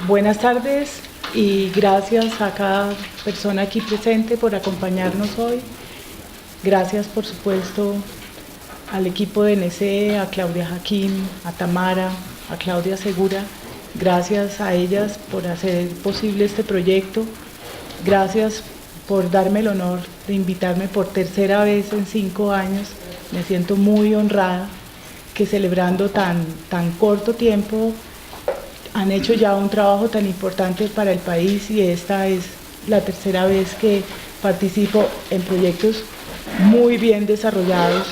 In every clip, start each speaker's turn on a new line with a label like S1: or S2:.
S1: Buenas tardes y gracias a cada persona aquí presente por acompañarnos hoy. Gracias, por supuesto, al equipo de NC, a Claudia Jaquín, a Tamara, a Claudia Segura. Gracias a ellas por hacer posible este proyecto. Gracias por darme el honor de invitarme por tercera vez en 5 años. Me siento muy honrada que celebrando tan corto tiempo han hecho ya un trabajo tan importante para el país, y esta es la tercera vez que participo en proyectos muy bien desarrollados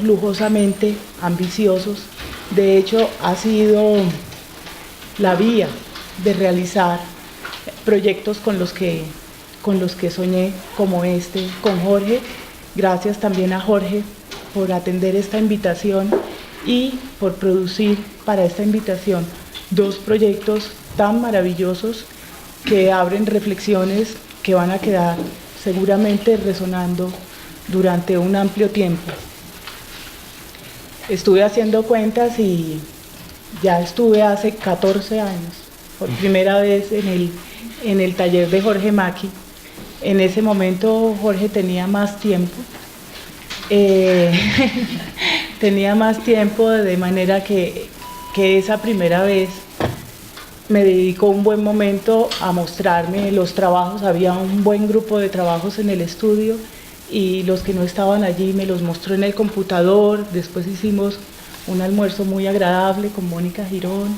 S1: lujosamente, ambiciosos. De hecho, ha sido la vía de realizar proyectos con los que soñé, como este con Jorge. Gracias también a Jorge por atender esta invitación y por producir para esta invitación 2 proyectos tan maravillosos que abren reflexiones que van a quedar seguramente resonando durante un amplio tiempo. Estuve haciendo cuentas y ya estuve hace 14 años, por primera vez en el taller de Jorge Maki. En ese momento Jorge tenía más tiempo, tenía más tiempo, de manera que esa primera vez me dedicó un buen momento a mostrarme los trabajos. Había un buen grupo de trabajos en el estudio y los que no estaban allí me los mostró en el computador. Después hicimos un almuerzo muy agradable con Mónica Girón.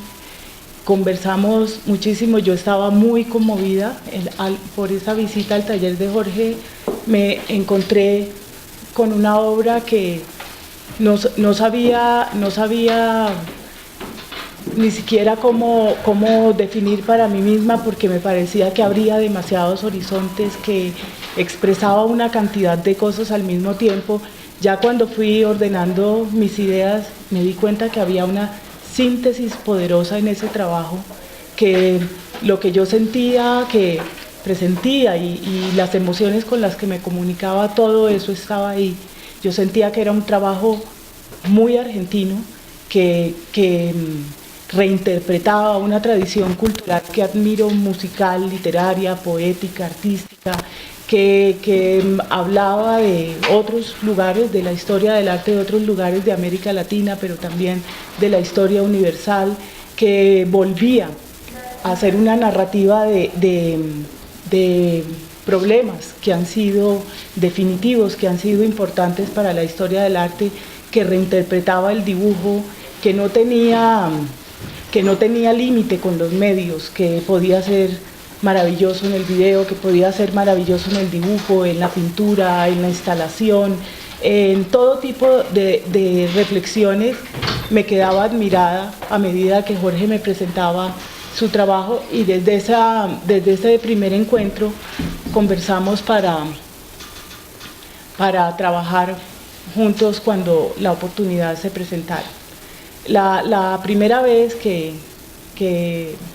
S1: Conversamos muchísimo, yo estaba muy conmovida por esa visita al taller de Jorge. Me encontré con una obra que no sabía ni siquiera cómo definir para mí misma, porque me parecía que habría demasiados horizontes, que expresaba una cantidad de cosas al mismo tiempo. Ya cuando fui ordenando mis ideas me di cuenta que había una síntesis poderosa en ese trabajo, que lo que yo sentía, que presentía y las emociones con las que me comunicaba, todo eso estaba ahí. Yo sentía que era un trabajo muy argentino, que reinterpretaba una tradición cultural que admiro, musical, literaria, poética, artística, que hablaba de otros lugares, de la historia del arte de otros lugares de América Latina, pero también de la historia universal, que volvía a hacer una narrativa de problemas que han sido definitivos, que han sido importantes para la historia del arte, que reinterpretaba el dibujo, que no tenía límite con los medios, que podía ser maravilloso en el video, que podía ser maravilloso en el dibujo, en la pintura, en la instalación, en todo tipo de reflexiones. Me quedaba admirada a medida que Jorge me presentaba su trabajo, y desde ese primer encuentro conversamos para trabajar juntos cuando la oportunidad se presentara. La primera vez que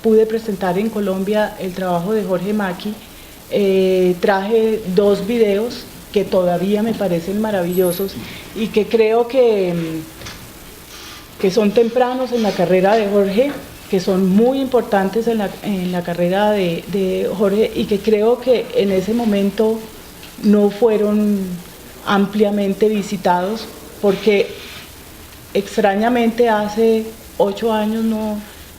S1: pude presentar en Colombia el trabajo de Jorge Maki, traje 2 videos que todavía me parecen maravillosos y que creo que son tempranos en la carrera de Jorge, que son muy importantes en la carrera de Jorge, y que creo que en ese momento no fueron ampliamente visitados, porque extrañamente hace 8 años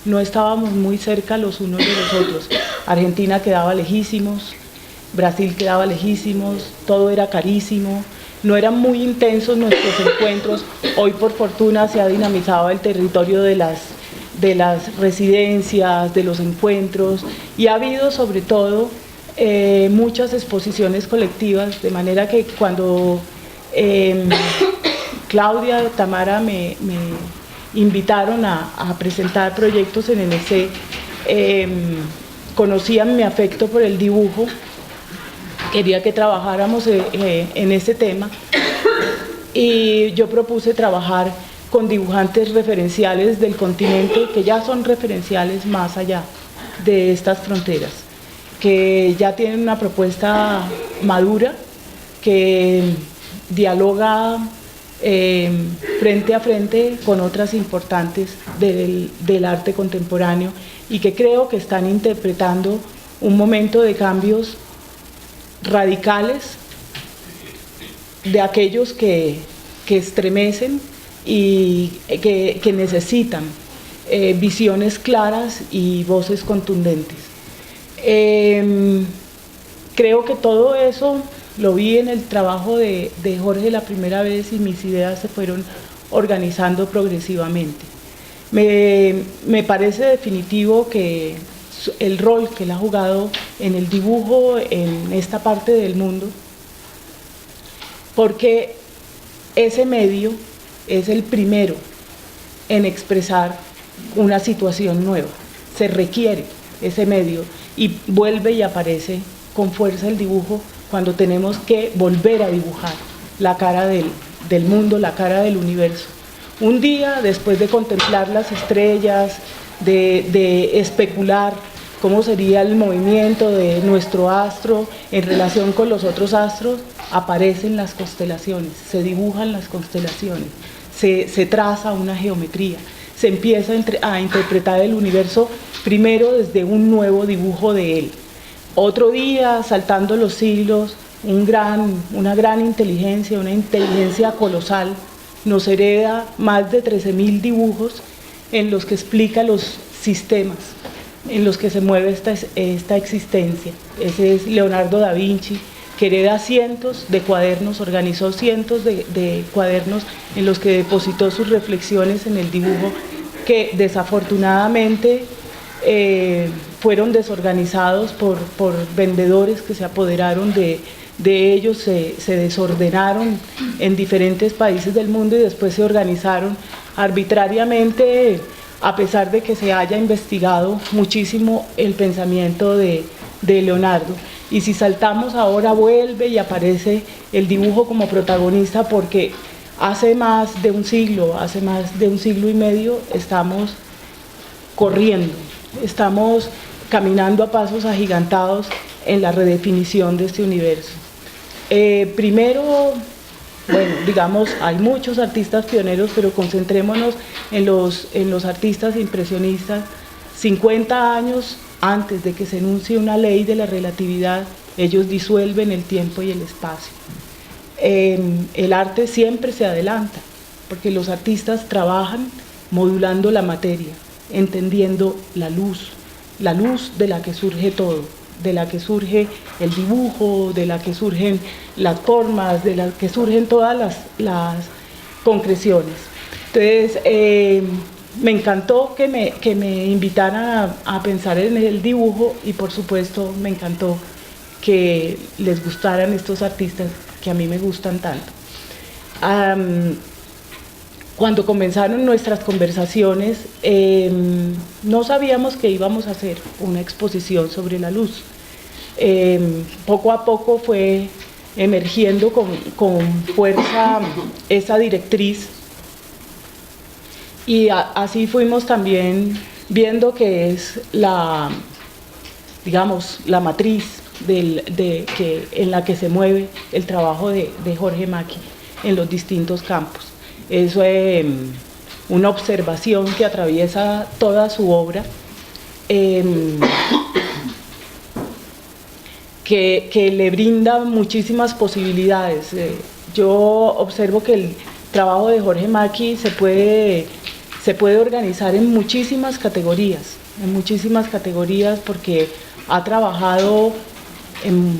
S1: no estábamos muy cerca los unos de los otros. Argentina quedaba lejísimos, Brasil quedaba lejísimos, todo era carísimo, no eran muy intensos nuestros encuentros. Hoy, por fortuna, se ha dinamizado el territorio de las residencias, de los encuentros, y ha habido sobre todo muchas exposiciones colectivas, de manera que cuando Claudia, Tamara me invitaron a presentar proyectos en NC, conocían mi afecto por el dibujo, quería que trabajáramos en ese tema, y yo propuse trabajar con dibujantes referenciales del continente, que ya son referenciales más allá de estas fronteras, que ya tienen una propuesta madura, que dialoga frente a frente con otras importantes del arte contemporáneo y que creo que están interpretando un momento de cambios radicales, de aquellos que estremecen y que necesitan visiones claras y voces contundentes. Creo que todo eso lo vi en el trabajo de Jorge la primera vez y mis ideas se fueron organizando progresivamente. Me parece definitivo que el rol que él ha jugado en el dibujo en esta parte del mundo, porque ese medio es el primero en expresar una situación nueva. Se requiere ese medio y vuelve y aparece con fuerza el dibujo cuando tenemos que volver a dibujar la cara del mundo, la cara del universo. Un día, después de contemplar las estrellas, de especular cómo sería el movimiento de nuestro astro en relación con los otros astros, aparecen las constelaciones, se dibujan las constelaciones, se traza una geometría, se empieza a interpretar el universo primero desde un nuevo dibujo de él. Otro día, saltando los siglos, una gran inteligencia, una inteligencia colosal, nos hereda más de 13.000 dibujos en los que explica los sistemas en los que se mueve esta existencia. Ese es Leonardo da Vinci, que hereda cientos de cuadernos, organizó cientos de cuadernos en los que depositó sus reflexiones en el dibujo, que desafortunadamente fueron desorganizados por vendedores que se apoderaron de ellos, se desordenaron en diferentes países del mundo y después se organizaron arbitrariamente, a pesar de que se haya investigado muchísimo el pensamiento de Leonardo. Y si saltamos ahora, vuelve y aparece el dibujo como protagonista, porque hace más de un siglo y medio estamos corriendo, estamos caminando a pasos agigantados en la redefinición de este universo. Primero, bueno, digamos, hay muchos artistas pioneros, pero concentrémonos en los artistas impresionistas. 50 años antes de que se enuncie una ley de la relatividad, ellos disuelven el tiempo y el espacio. El arte siempre se adelanta, porque los artistas trabajan modulando la materia, entendiendo la luz de la que surge todo, de la que surge el dibujo, de la que surgen las formas, de la que surgen todas las concreciones. Entonces, me encantó que me invitaran a pensar en el dibujo y por supuesto me encantó que les gustaran estos artistas que a mí me gustan tanto. Cuando comenzaron nuestras conversaciones, no sabíamos que íbamos a hacer una exposición sobre la luz. Poco a poco fue emergiendo con fuerza esa directriz y así fuimos también viendo que es la matriz en la que se mueve el trabajo de Jorge Maki en los distintos campos. Eso es una observación que atraviesa toda su obra, que le brinda muchísimas posibilidades. Yo observo que el trabajo de Jorge Maki se puede organizar en muchísimas categorías, porque ha trabajado en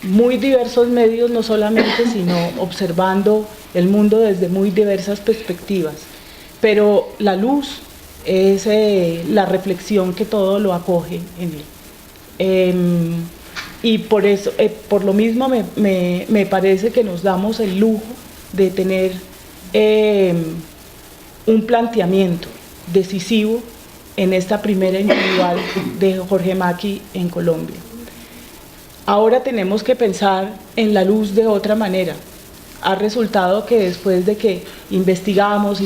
S1: muy diversos medios, no solamente, sino observando el mundo desde muy diversas perspectivas. Pero la luz es la reflexión que todo lo acoge en él. Y por eso, por lo mismo me parece que nos damos el lujo de tener un planteamiento decisivo en esta primera individual de Jorge Maki en Colombia. Ahora tenemos que pensar en la luz de otra manera. Ha resultado que después de que investigamos,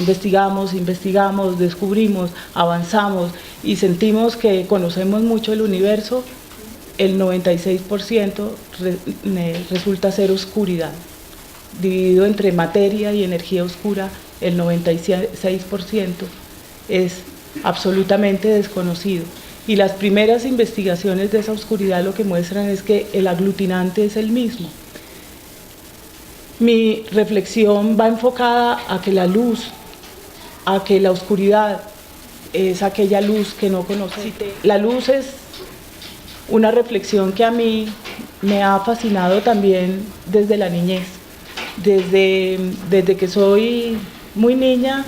S1: descubrimos, avanzamos y sentimos que conocemos mucho el universo, el 96% resulta ser oscuridad. dividido entre materia y energía oscura, el 96% es absolutamente desconocido. Y las primeras investigaciones de esa oscuridad lo que muestran es que el aglutinante es el mismo. Mi reflexión va enfocada a que la luz, a que la oscuridad es aquella luz que no conoce. La luz es una reflexión que a mí me ha fascinado también desde la niñez. Desde que soy muy niña,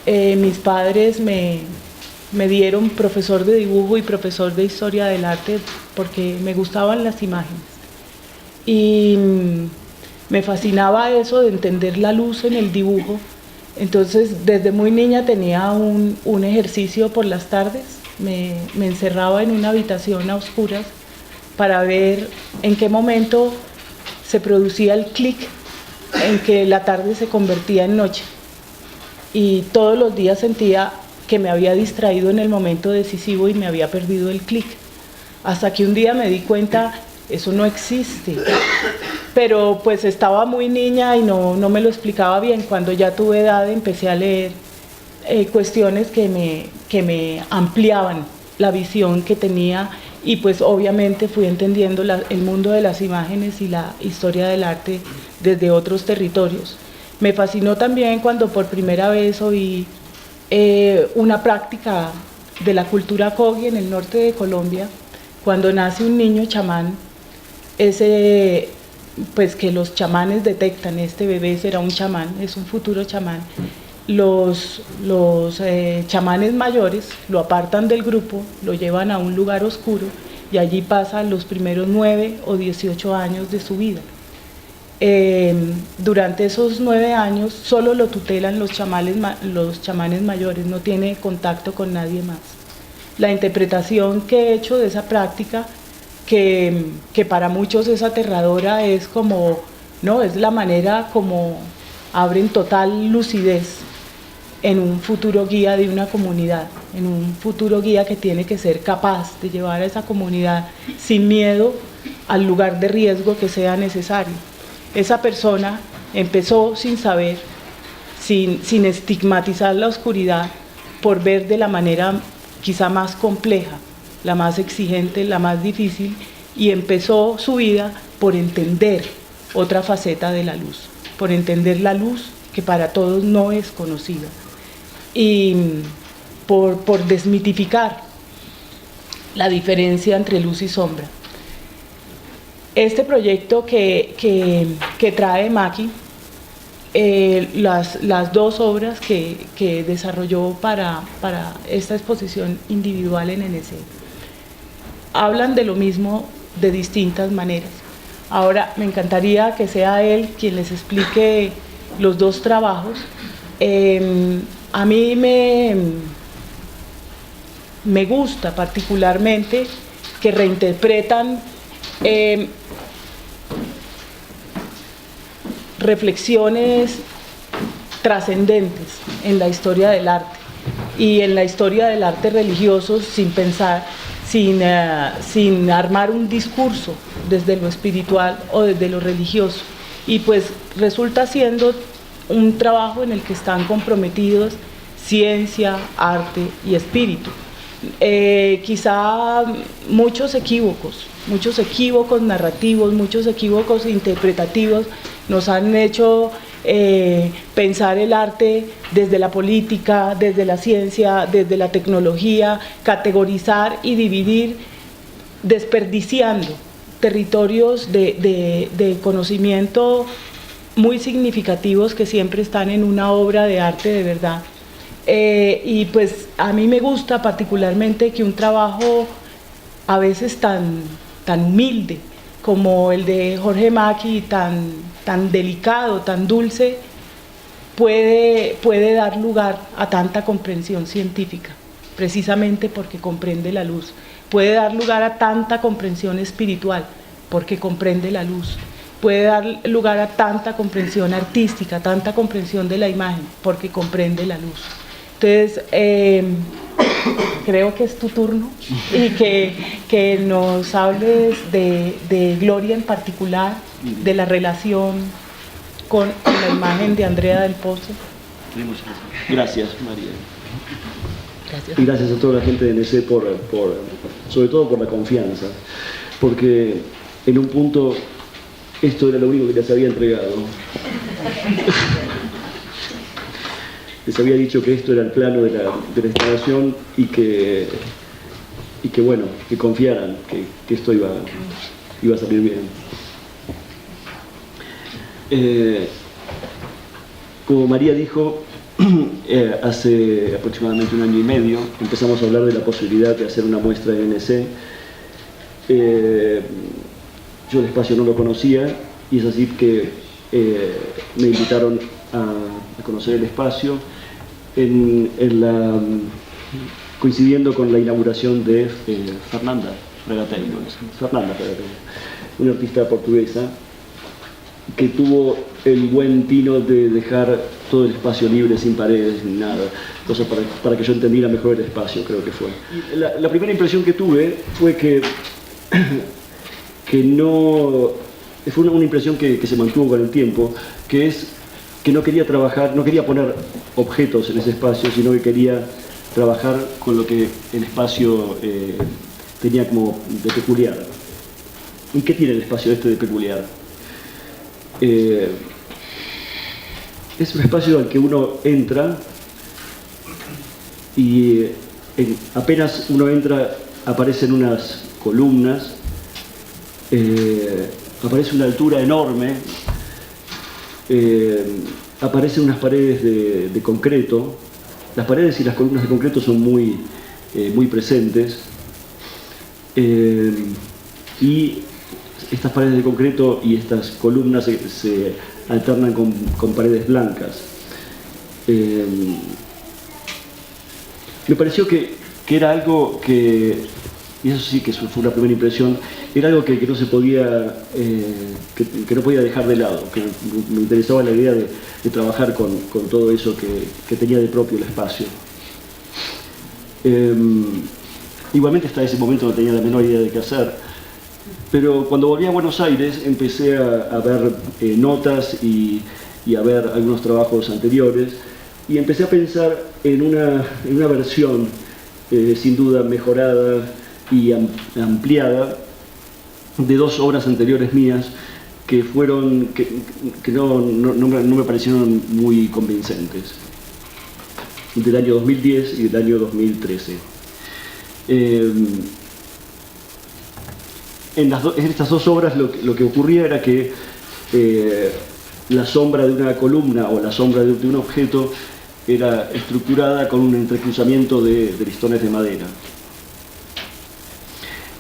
S1: mis padres me dieron profesor de dibujo y profesor de historia del arte porque me gustaban las imágenes. Y me fascinaba eso de entender la luz en el dibujo. Entonces, desde muy niña tenía un ejercicio por las tardes. Me encerraba en una habitación a oscuras para ver en qué momento se producía el clic en que la tarde se convertía en noche. Y todos los días sentía que me había distraído en el momento decisivo y me había perdido el clic. Hasta que un día me di cuenta, eso no existe. Pero pues estaba muy niña y no me lo explicaba bien. Cuando ya tuve edad empecé a leer cuestiones que me ampliaban la visión que tenía y pues obviamente fui entendiendo el mundo de las imágenes y la historia del arte desde otros territorios. Me fascinó también cuando por primera vez oí una práctica de la cultura Kogi en el norte de Colombia, cuando nace un niño chamán, pues que los chamanes detectan, este bebé será un chamán, es un futuro chamán. Los chamanes mayores lo apartan del grupo, lo llevan a un lugar oscuro y allí pasa los primeros 9 o 18 años de su vida. Durante esos 9 años solo lo tutelan los chamanes mayores, no tiene contacto con nadie más. La interpretación que he hecho de esa práctica, que para muchos es aterradora, es como, no, es la manera como abren total lucidez en un futuro guía de una comunidad, en un futuro guía que tiene que ser capaz de llevar a esa comunidad sin miedo al lugar de riesgo que sea necesario. Esa persona empezó sin saber, sin estigmatizar la oscuridad, por ver de la manera quizá más compleja, la más exigente, la más difícil, y empezó su vida por entender otra faceta de la luz, por entender la luz que para todos no es conocida, y por desmitificar la diferencia entre luz y sombra. Este proyecto que trae Maki, las 2 obras que desarrolló para esta exposición individual en NC, hablan de lo mismo de distintas maneras. Ahora me encantaría que sea él quien les explique los 2 trabajos. A mí me gusta particularmente que reinterpretan reflexiones trascendentes en la historia del arte y en la historia del arte religioso, sin pensar, sin armar un discurso desde lo espiritual o desde lo religioso. Y pues resulta siendo un trabajo en el que están comprometidos ciencia, arte y espíritu. Quizá muchos equívocos narrativos, muchos equívocos interpretativos nos han hecho pensar el arte desde la política, desde la ciencia, desde la tecnología, categorizar y dividir, desperdiciando territorios de conocimiento muy significativos que siempre están en una obra de arte de verdad. Y pues a mí me gusta particularmente que un trabajo a veces tan humilde como el de Jorge Maki, tan delicado, tan dulce, puede dar lugar a tanta comprensión científica, precisamente porque comprende la luz. Puede dar lugar a tanta comprensión espiritual, porque comprende la luz. Puede dar lugar a tanta comprensión artística, tanta comprensión de la imagen, porque comprende la luz. Entonces, creo que es tu turno y que nos hables de Gloria en particular, de la relación con la imagen de Andrea del Pozo.
S2: Gracias, María.
S1: Gracias.
S2: Y gracias a toda la gente de NC sobre todo por la confianza, porque en un punto esto era lo único que les había entregado. Les había dicho que esto era el plano de la instalación y que bueno, que confiaran, que esto iba a salir bien. Como María dijo, hace aproximadamente 1 año y medio empezamos a hablar de la posibilidad de hacer una muestra de NC. Yo el espacio no lo conocía y es así que me invitaron a conocer el espacio coincidiendo con la inauguración de Fernanda Fragateiro, una artista portuguesa que tuvo el buen tino de dejar todo el espacio libre, sin paredes ni nada, cosa para que yo entendiera mejor el espacio, creo que fue. La primera impresión que tuve fue que no... Fue una impresión que se mantuvo con el tiempo, que es que no quería trabajar, no quería poner objetos en ese espacio, sino que quería trabajar con lo que el espacio tenía como de peculiar. ¿Y qué tiene el espacio este de peculiar? Es un espacio al que uno entra y apenas uno entra aparecen unas columnas, aparece una altura enorme, aparecen unas paredes de concreto. Las paredes y las columnas de concreto son muy presentes, y estas paredes de concreto y estas columnas se alternan con paredes blancas. Me pareció que era algo que, y eso sí que fue una primera impresión, era algo que no se podía, que no podía dejar de lado, que me interesaba la idea de trabajar con todo eso que tenía de propio el espacio. Igualmente hasta ese momento no tenía la menor idea de qué hacer, pero cuando volví a Buenos Aires empecé a ver notas y a ver algunos trabajos anteriores, y empecé a pensar en una versión sin duda mejorada y ampliada de 2 obras anteriores mías que no me parecieron muy convincentes, del año 2010 y del año 2013. En estas 2 obras lo que ocurría era que la sombra de una columna o la sombra de un objeto era estructurada con un entrecruzamiento de listones de madera.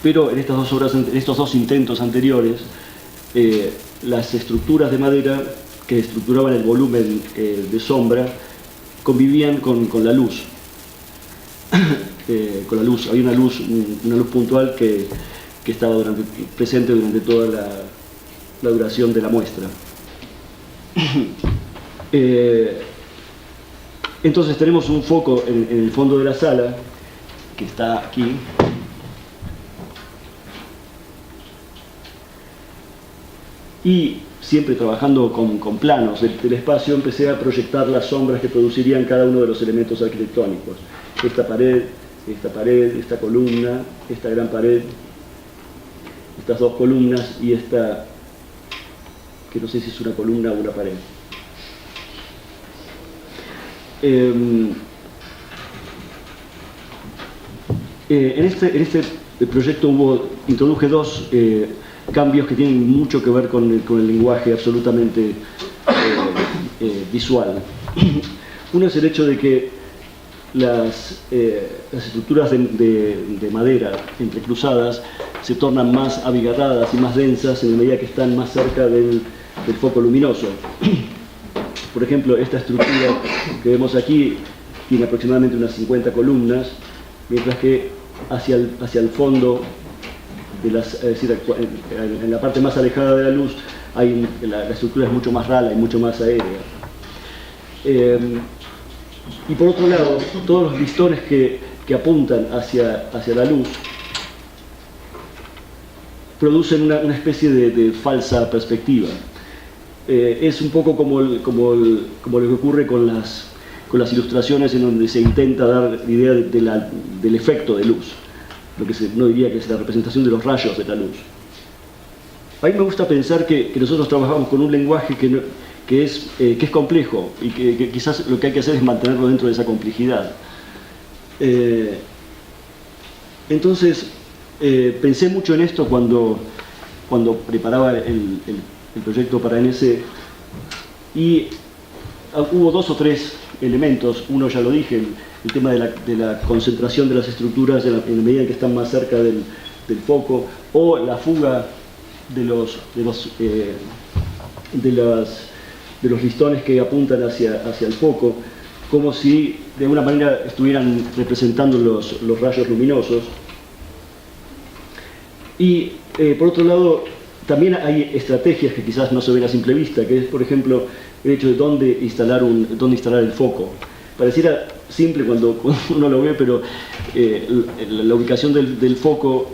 S2: Pero en estos 2 intentos anteriores, las estructuras de madera que estructuraban el volumen de sombra convivían con la luz. Había una luz puntual que estaba presente durante toda la duración de la muestra. Entonces tenemos un foco en el fondo de la sala, que está aquí, y siempre trabajando con planos del espacio, empecé a proyectar las sombras que producirían cada uno de los elementos arquitectónicos. Esta pared, esta columna, esta gran pared, estas 2 columnas y esta, que no sé si es una columna o una pared. En este proyecto introduje 2 cambios que tienen mucho que ver con el lenguaje absolutamente visual. Uno es el hecho de que las estructuras de madera entrecruzadas se tornan más abigarradas y más densas en la medida que están más cerca del foco luminoso. Por ejemplo, esta estructura que vemos aquí tiene aproximadamente unas 50 columnas, mientras que hacia el fondo, es decir, en la parte más alejada de la luz, la estructura es mucho más rala y mucho más aérea. Y por otro lado, todos los listones que apuntan hacia la luz producen una especie de falsa perspectiva. es un poco como lo que ocurre con las ilustraciones, en donde se intenta dar la idea del efecto de luz, lo que uno diría que es la representación de los rayos de la luz. A mí me gusta pensar que nosotros trabajamos con un lenguaje que es complejo y que quizás lo que hay que hacer es mantenerlo dentro de esa complejidad. Entonces, pensé mucho en esto cuando preparaba el proyecto para NC, y hubo 2 o 3 elementos. Uno ya lo dije, el tema de la concentración de las estructuras en la medida en que están más cerca del foco, o la fuga de los listones que apuntan hacia el foco, como si de alguna manera estuvieran representando los rayos luminosos. Y por otro lado, también hay estrategias que quizás no se ven a simple vista, que es, por ejemplo, el hecho de dónde instalar el foco. Pareciera simple cuando uno lo ve, pero la ubicación del foco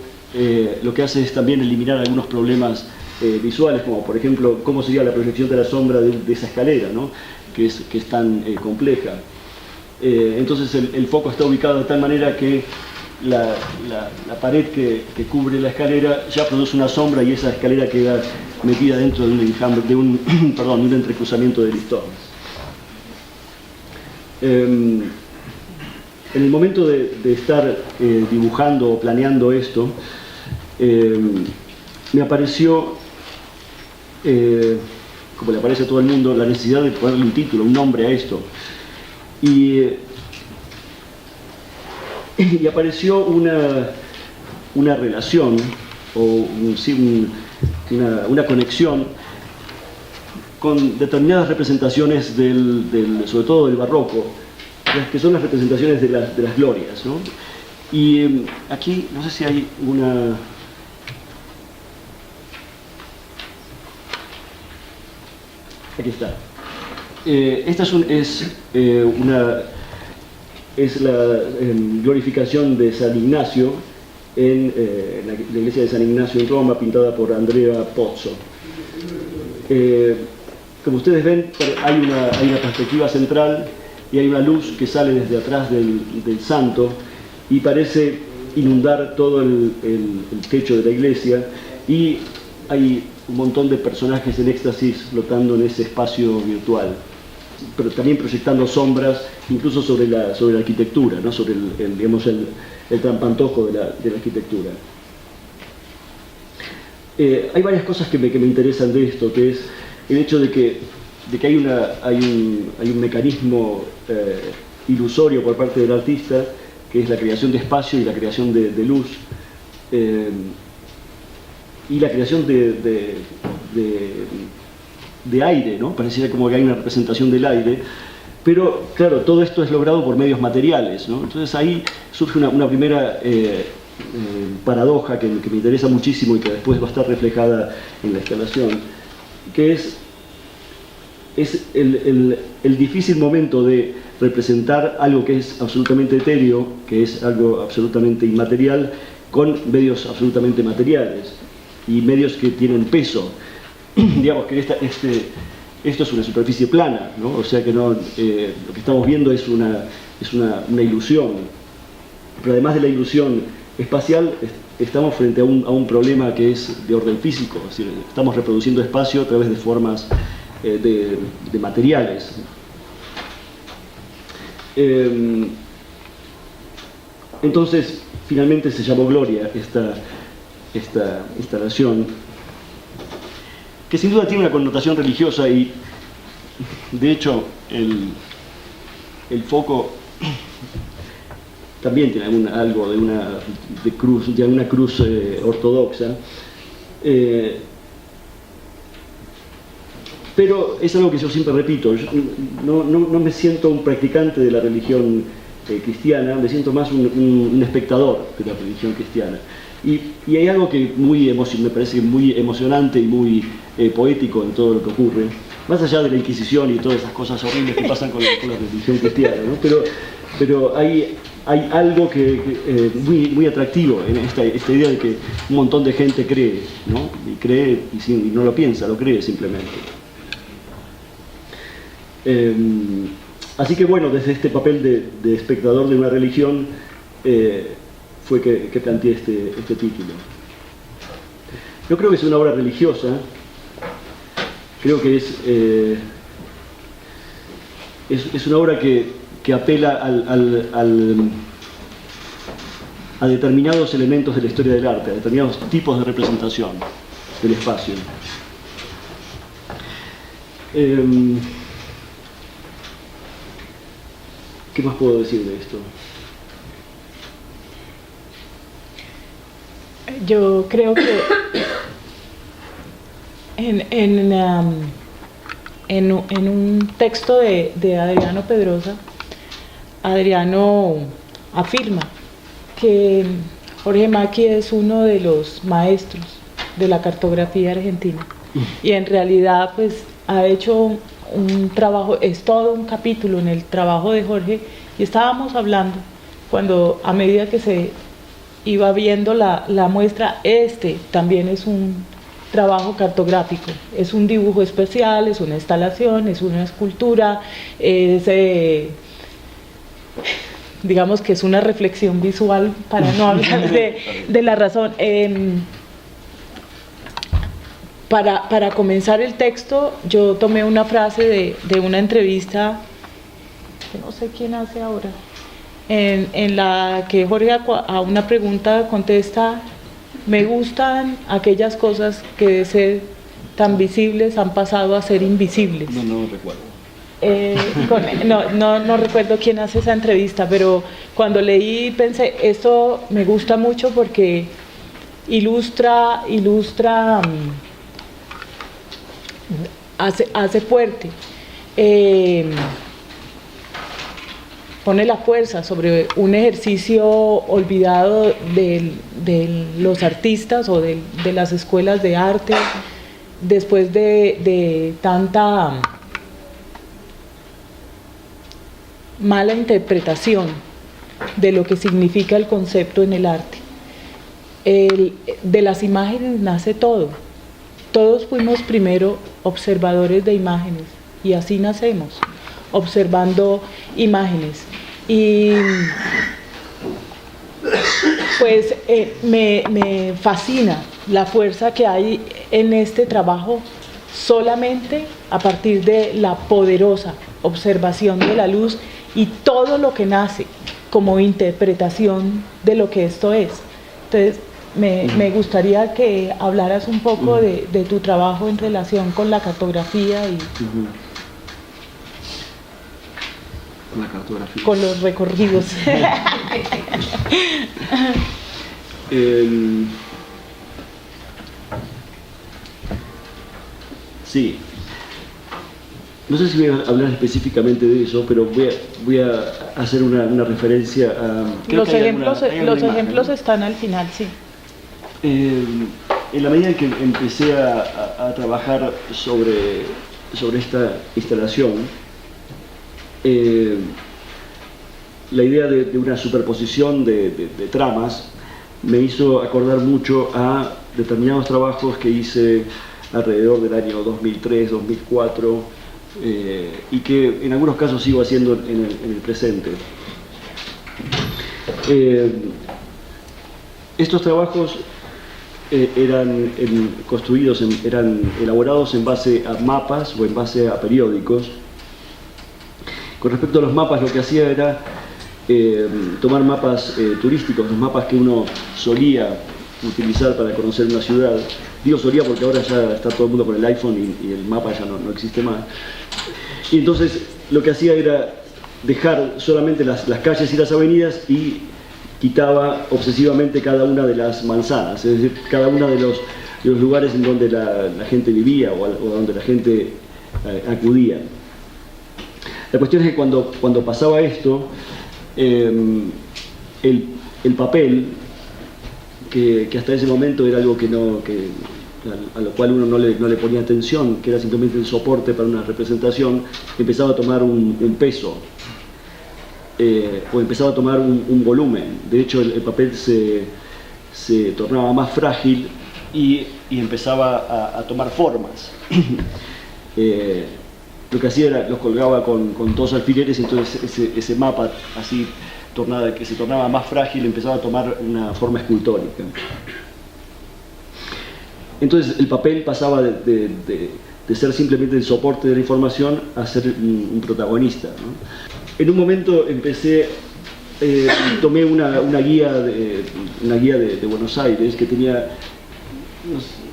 S2: lo que hace es también eliminar algunos problemas visuales, como por ejemplo cómo sería la proyección de la sombra de esa escalera, ¿no? que es tan compleja. Entonces el foco está ubicado de tal manera que la pared que cubre la escalera ya produce una sombra, y esa escalera queda metida dentro de un entrecruzamiento de listones. En el momento de estar dibujando o planeando esto, me apareció, como le aparece a todo el mundo, la necesidad de ponerle un título, un nombre a esto. Y apareció una relación, o una conexión con determinadas representaciones sobre todo del barroco, que son las representaciones de las glorias, ¿no? Y aquí, no sé si hay una... Aquí está. Esta es la glorificación de San Ignacio en la iglesia de San Ignacio en Roma, pintada por Andrea Pozzo. Como ustedes ven, hay una perspectiva central y hay una luz que sale desde atrás del santo y parece inundar todo el techo de la iglesia, y hay un montón de personajes en éxtasis flotando en ese espacio virtual, pero también proyectando sombras incluso sobre la arquitectura, ¿no? Sobre el trampantojo de la arquitectura. Hay varias cosas que me interesan de esto, que es el hecho de que hay un mecanismo ilusorio por parte del artista, que es la creación de espacio y la creación de luz, y la creación de aire, ¿no? Pareciera como que hay una representación del aire, pero claro, todo esto es logrado por medios materiales, ¿no? Entonces ahí surge una primera paradoja que me interesa muchísimo y que después va a estar reflejada en la instalación, que es el difícil momento de representar algo que es absolutamente etéreo, que es algo absolutamente inmaterial, con medios absolutamente materiales y medios que tienen peso. Digamos que esto es una superficie plana, ¿no? O sea que lo que estamos viendo es una ilusión, pero además de la ilusión espacial, estamos frente a un problema que es de orden físico, es decir, estamos reproduciendo espacio a través de formas de materiales. Entonces, finalmente se llamó Gloria esta instalación, que sin duda tiene una connotación religiosa, y de hecho el foco también tiene algo de una cruz ortodoxa, pero es algo que yo siempre repito. Yo no me siento un practicante de la religión cristiana, me siento más un espectador de la religión cristiana. Y hay algo que me parece muy emocionante y muy poético en todo lo que ocurre, más allá de la Inquisición y todas esas cosas horribles que pasan con la religión cristiana, ¿no? Pero hay algo muy atractivo en esta idea de que un montón de gente cree, ¿no? Y cree y no lo piensa, lo cree simplemente. Así que bueno, desde este papel de espectador de una religión fue que planteé este título. Yo creo que es una obra religiosa, creo que es una obra que apela a determinados elementos de la historia del arte, a determinados tipos de representación del espacio. ¿Qué más puedo decir de esto?
S1: Yo creo que en un texto de Adriano Pedrosa, Adriano afirma que Jorge Macchi es uno de los maestros de la cartografía argentina y en realidad pues ha hecho un trabajo, es todo un capítulo en el trabajo de Jorge, y estábamos hablando cuando a medida que se iba viendo la muestra, también es un trabajo cartográfico, es un dibujo especial, es una instalación, es una escultura, digamos que es una reflexión visual, para no hablar de la razón. Para comenzar el texto, yo tomé una frase de una entrevista, que no sé quién hace ahora, en la que Jorge a una pregunta contesta: me gustan aquellas cosas que de ser tan visibles han pasado a ser invisibles.
S2: No recuerdo.
S1: No recuerdo quién hace esa entrevista, pero cuando leí pensé, esto me gusta mucho porque ilustra hace fuerte, pone la fuerza sobre un ejercicio olvidado de los artistas o de las escuelas de arte después de tanta mala interpretación de lo que significa el concepto en el arte. De las imágenes nace todo. Todos fuimos primero observadores de imágenes y así nacemos, observando imágenes. Y pues me fascina la fuerza que hay en este trabajo solamente a partir de la poderosa observación de la luz y todo lo que nace como interpretación de lo que esto es. Entonces, me gustaría que hablaras un poco de tu trabajo en relación con la cartografía y
S2: la cartografía,
S1: con los recorridos.
S2: Sí. No sé si voy a hablar específicamente de eso, pero voy a hacer una referencia a...
S1: Los ejemplos están al final, sí.
S2: En la medida en que empecé a trabajar sobre esta instalación, la idea de una superposición de tramas me hizo acordar mucho a determinados trabajos que hice alrededor del año 2003, 2004, y que en algunos casos sigo haciendo en el presente. Estos trabajos eran elaborados en base a mapas o en base a periódicos. Con respecto a los mapas, lo que hacía era tomar mapas turísticos, los mapas que uno solía utilizar para conocer una ciudad. Digo solía porque ahora ya está todo el mundo con el iPhone y el mapa ya no existe más. Y entonces lo que hacía era dejar solamente las calles y las avenidas y quitaba obsesivamente cada una de las manzanas, es decir, cada uno de los lugares en donde la gente vivía o donde la gente acudía. La cuestión es que cuando pasaba esto, el papel, que hasta ese momento era algo a lo cual uno no le ponía atención, que era simplemente el soporte para una representación, empezaba a tomar un peso, o empezaba a tomar un volumen. De hecho, el papel se tornaba más frágil y empezaba a tomar formas. lo que hacía era los colgaba con dos alfileres, y entonces ese mapa así que se tornaba más frágil empezaba a tomar una forma escultórica. Entonces el papel pasaba de ser simplemente el soporte de la información a ser un protagonista, ¿no? En un momento tomé una guía de Buenos Aires que tenía,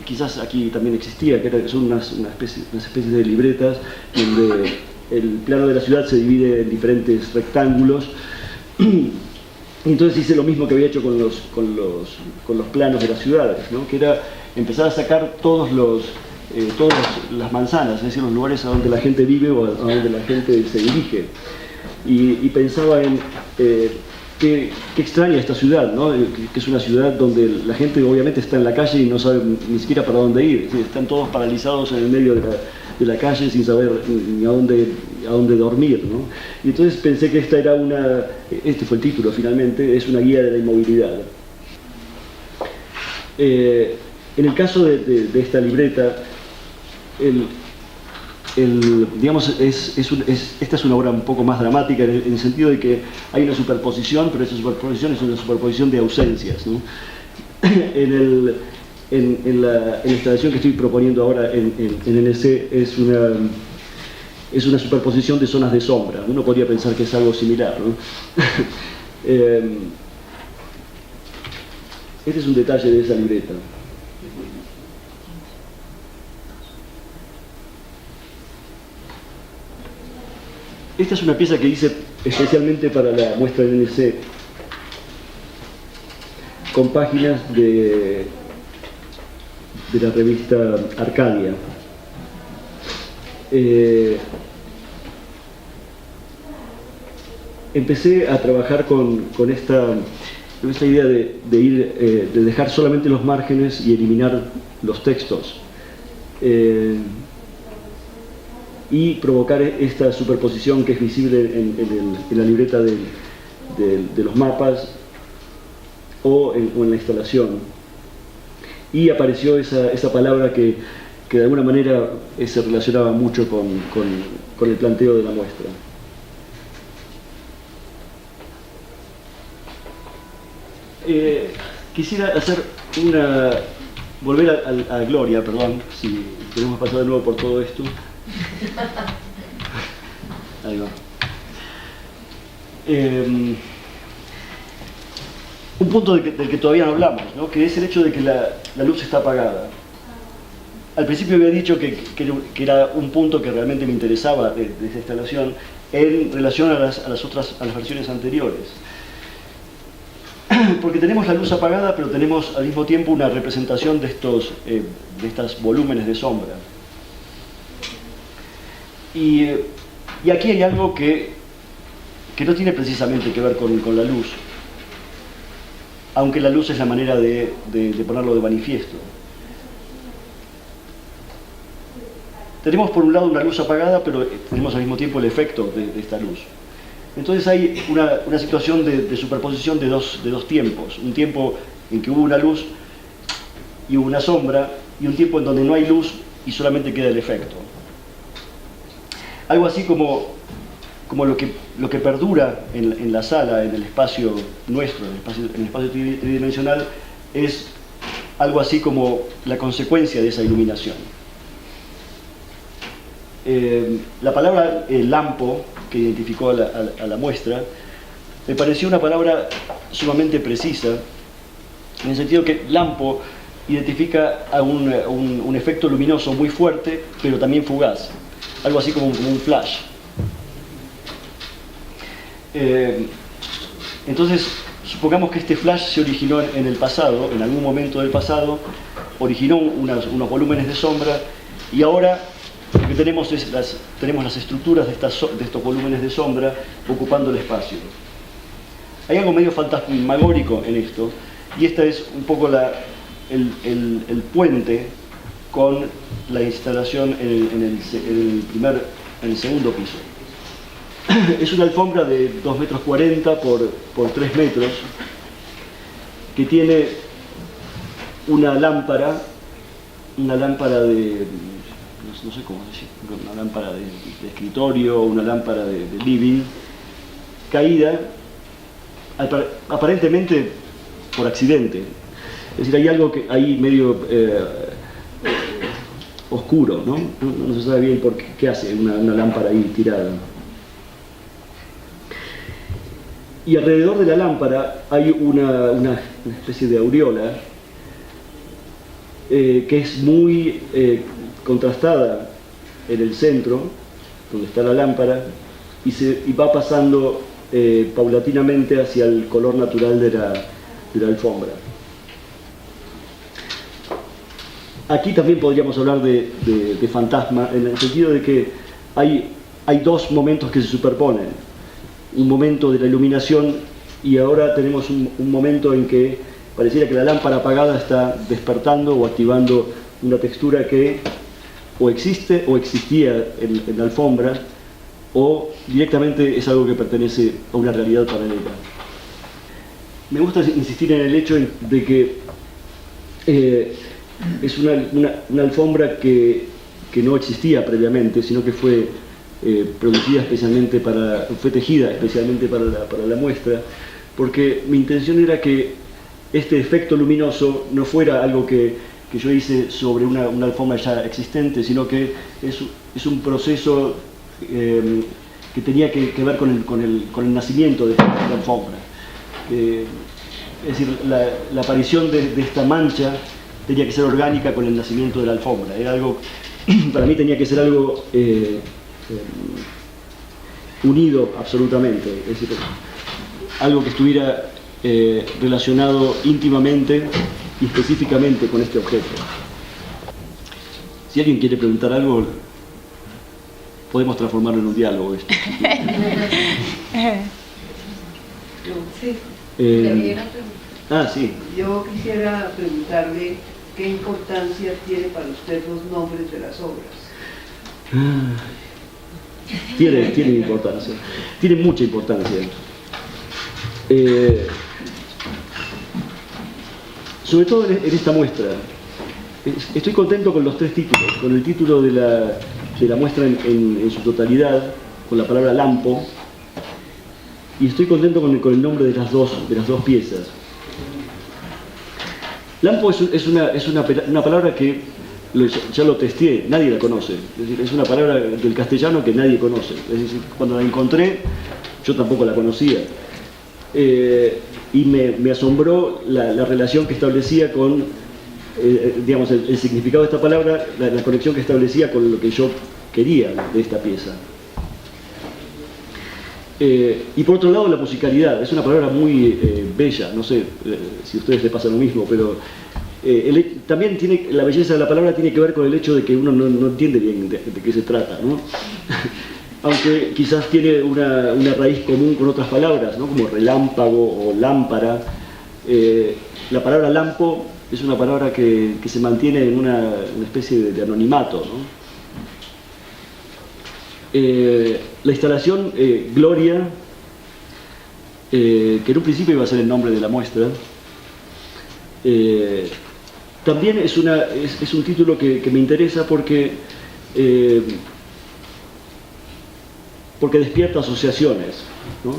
S2: quizás aquí también existía, son unas especies de libretas donde el plano de la ciudad se divide en diferentes rectángulos. Entonces hice lo mismo que había hecho con los planos de las ciudades, ¿no? Que era empezar a sacar todas las manzanas, es decir, los lugares a donde la gente vive o a donde la gente se dirige. Y pensaba en qué extraña esta ciudad, ¿no? Que es una ciudad donde la gente obviamente está en la calle y no sabe ni siquiera para dónde ir, es decir, están todos paralizados en el medio de la calle sin saber ni a dónde dormir, ¿no? Y entonces pensé que este fue el título finalmente, es una guía de la inmovilidad. En el caso de esta libreta, digamos, esta es una obra un poco más dramática en el sentido de que hay una superposición, pero esa superposición es una superposición de ausencias, ¿no? En la instalación que estoy proponiendo ahora en NC es una superposición de zonas de sombra. Uno podría pensar que es algo similar, ¿no? Este es un detalle de esa libreta. Esta es una pieza que hice especialmente para la muestra de NC, con páginas de la revista Arcadia. Empecé a trabajar con esta idea de dejar solamente los márgenes y eliminar los textos. Y provocar esta superposición que es visible en la libreta de los mapas o en la instalación. Y apareció esa palabra que de alguna manera se relacionaba mucho con el planteo de la muestra. Quisiera volver a Gloria, perdón, si queremos pasar de nuevo por todo esto. Ahí va. Un punto del que todavía no hablamos, ¿no? Que es el hecho de que la luz está apagada. Al principio había dicho que era un punto que realmente me interesaba de esta instalación en relación a las versiones anteriores. Porque tenemos la luz apagada, pero tenemos al mismo tiempo una representación de estos volúmenes de sombra. Y aquí hay algo que no tiene precisamente que ver con la luz, aunque la luz es la manera de ponerlo de manifiesto. Tenemos por un lado una luz apagada, pero tenemos al mismo tiempo el efecto de esta luz. Entonces hay una situación de superposición de dos tiempos. Un tiempo en que hubo una luz y hubo una sombra, y un tiempo en donde no hay luz y solamente queda el efecto. Algo así como lo que perdura en la sala, en el espacio nuestro, en el espacio tridimensional, es algo así como la consecuencia de esa iluminación. La palabra lampo, que identificó a la muestra, me pareció una palabra sumamente precisa, en el sentido que lampo identifica a un efecto luminoso muy fuerte, pero también fugaz, algo así como un flash. Entonces, supongamos que este flash se originó en el pasado, en algún momento del pasado, originó unos volúmenes de sombra, y ahora lo que tenemos es tenemos las estructuras de estos volúmenes de sombra ocupando el espacio. Hay algo medio fantasmagórico en esto, y esta es un poco el puente con la instalación en el segundo piso. Es una alfombra de 2,40 m por 3 metros, que tiene una lámpara no sé cómo decir, una lámpara de escritorio, una lámpara de living, caída, aparentemente por accidente. Es decir, hay algo que ahí medio oscuro, ¿no? No se sabe bien por qué hace una lámpara ahí tirada. Y alrededor de la lámpara hay una especie de aureola que es muy contrastada en el centro, donde está la lámpara, y va pasando paulatinamente hacia el color natural de la alfombra. Aquí también podríamos hablar de fantasma, en el sentido de que hay dos momentos que se superponen. Un momento de la iluminación y ahora tenemos un momento en que pareciera que la lámpara apagada está despertando o activando una textura que o existe o existía en la alfombra o directamente es algo que pertenece a una realidad paralela. Me gusta insistir en el hecho de que es una alfombra que no existía previamente, sino que fue producida especialmente fue tejida especialmente para la muestra, porque mi intención era que este efecto luminoso no fuera algo que yo hice sobre una alfombra ya existente, sino que es un proceso que tenía que ver con el nacimiento de esta alfombra. Es decir, la aparición de esta mancha tenía que ser orgánica con el nacimiento de la alfombra. Era algo, para mí tenía que ser algo unido absolutamente, es decir, algo que estuviera relacionado íntimamente y específicamente con este objeto. Si alguien quiere preguntar algo, podemos transformarlo en un diálogo esto.
S3: Sí.
S2: Sí.
S3: Yo quisiera preguntarle qué importancia tiene para usted los nombres de las obras.
S2: Tiene importancia, tiene mucha importancia. Sobre todo en esta muestra. Estoy contento con los tres títulos, con el título de la muestra en su totalidad, con la palabra lampo, y estoy contento con el nombre de las dos piezas. Lampo es una palabra que ya lo testé, nadie la conoce. Es decir, es una palabra del castellano que nadie conoce. Es decir, cuando la encontré, yo tampoco la conocía. Y me asombró la relación que establecía con, digamos, el significado de esta palabra, la conexión que establecía con lo que yo quería de esta pieza. Y por otro lado, la musicalidad. Es una palabra muy bella, no sé si a ustedes les pasa lo mismo, pero también la belleza de la palabra tiene que ver con el hecho de que uno no entiende bien de qué se trata, ¿no? Aunque quizás tiene una raíz común con otras palabras, ¿no? Como relámpago o lámpara. La palabra lampo es una palabra que se mantiene en una especie de anonimato, ¿no? La instalación Gloria, que en un principio iba a ser el nombre de la muestra, también es un título que me interesa porque despierta asociaciones, ¿no?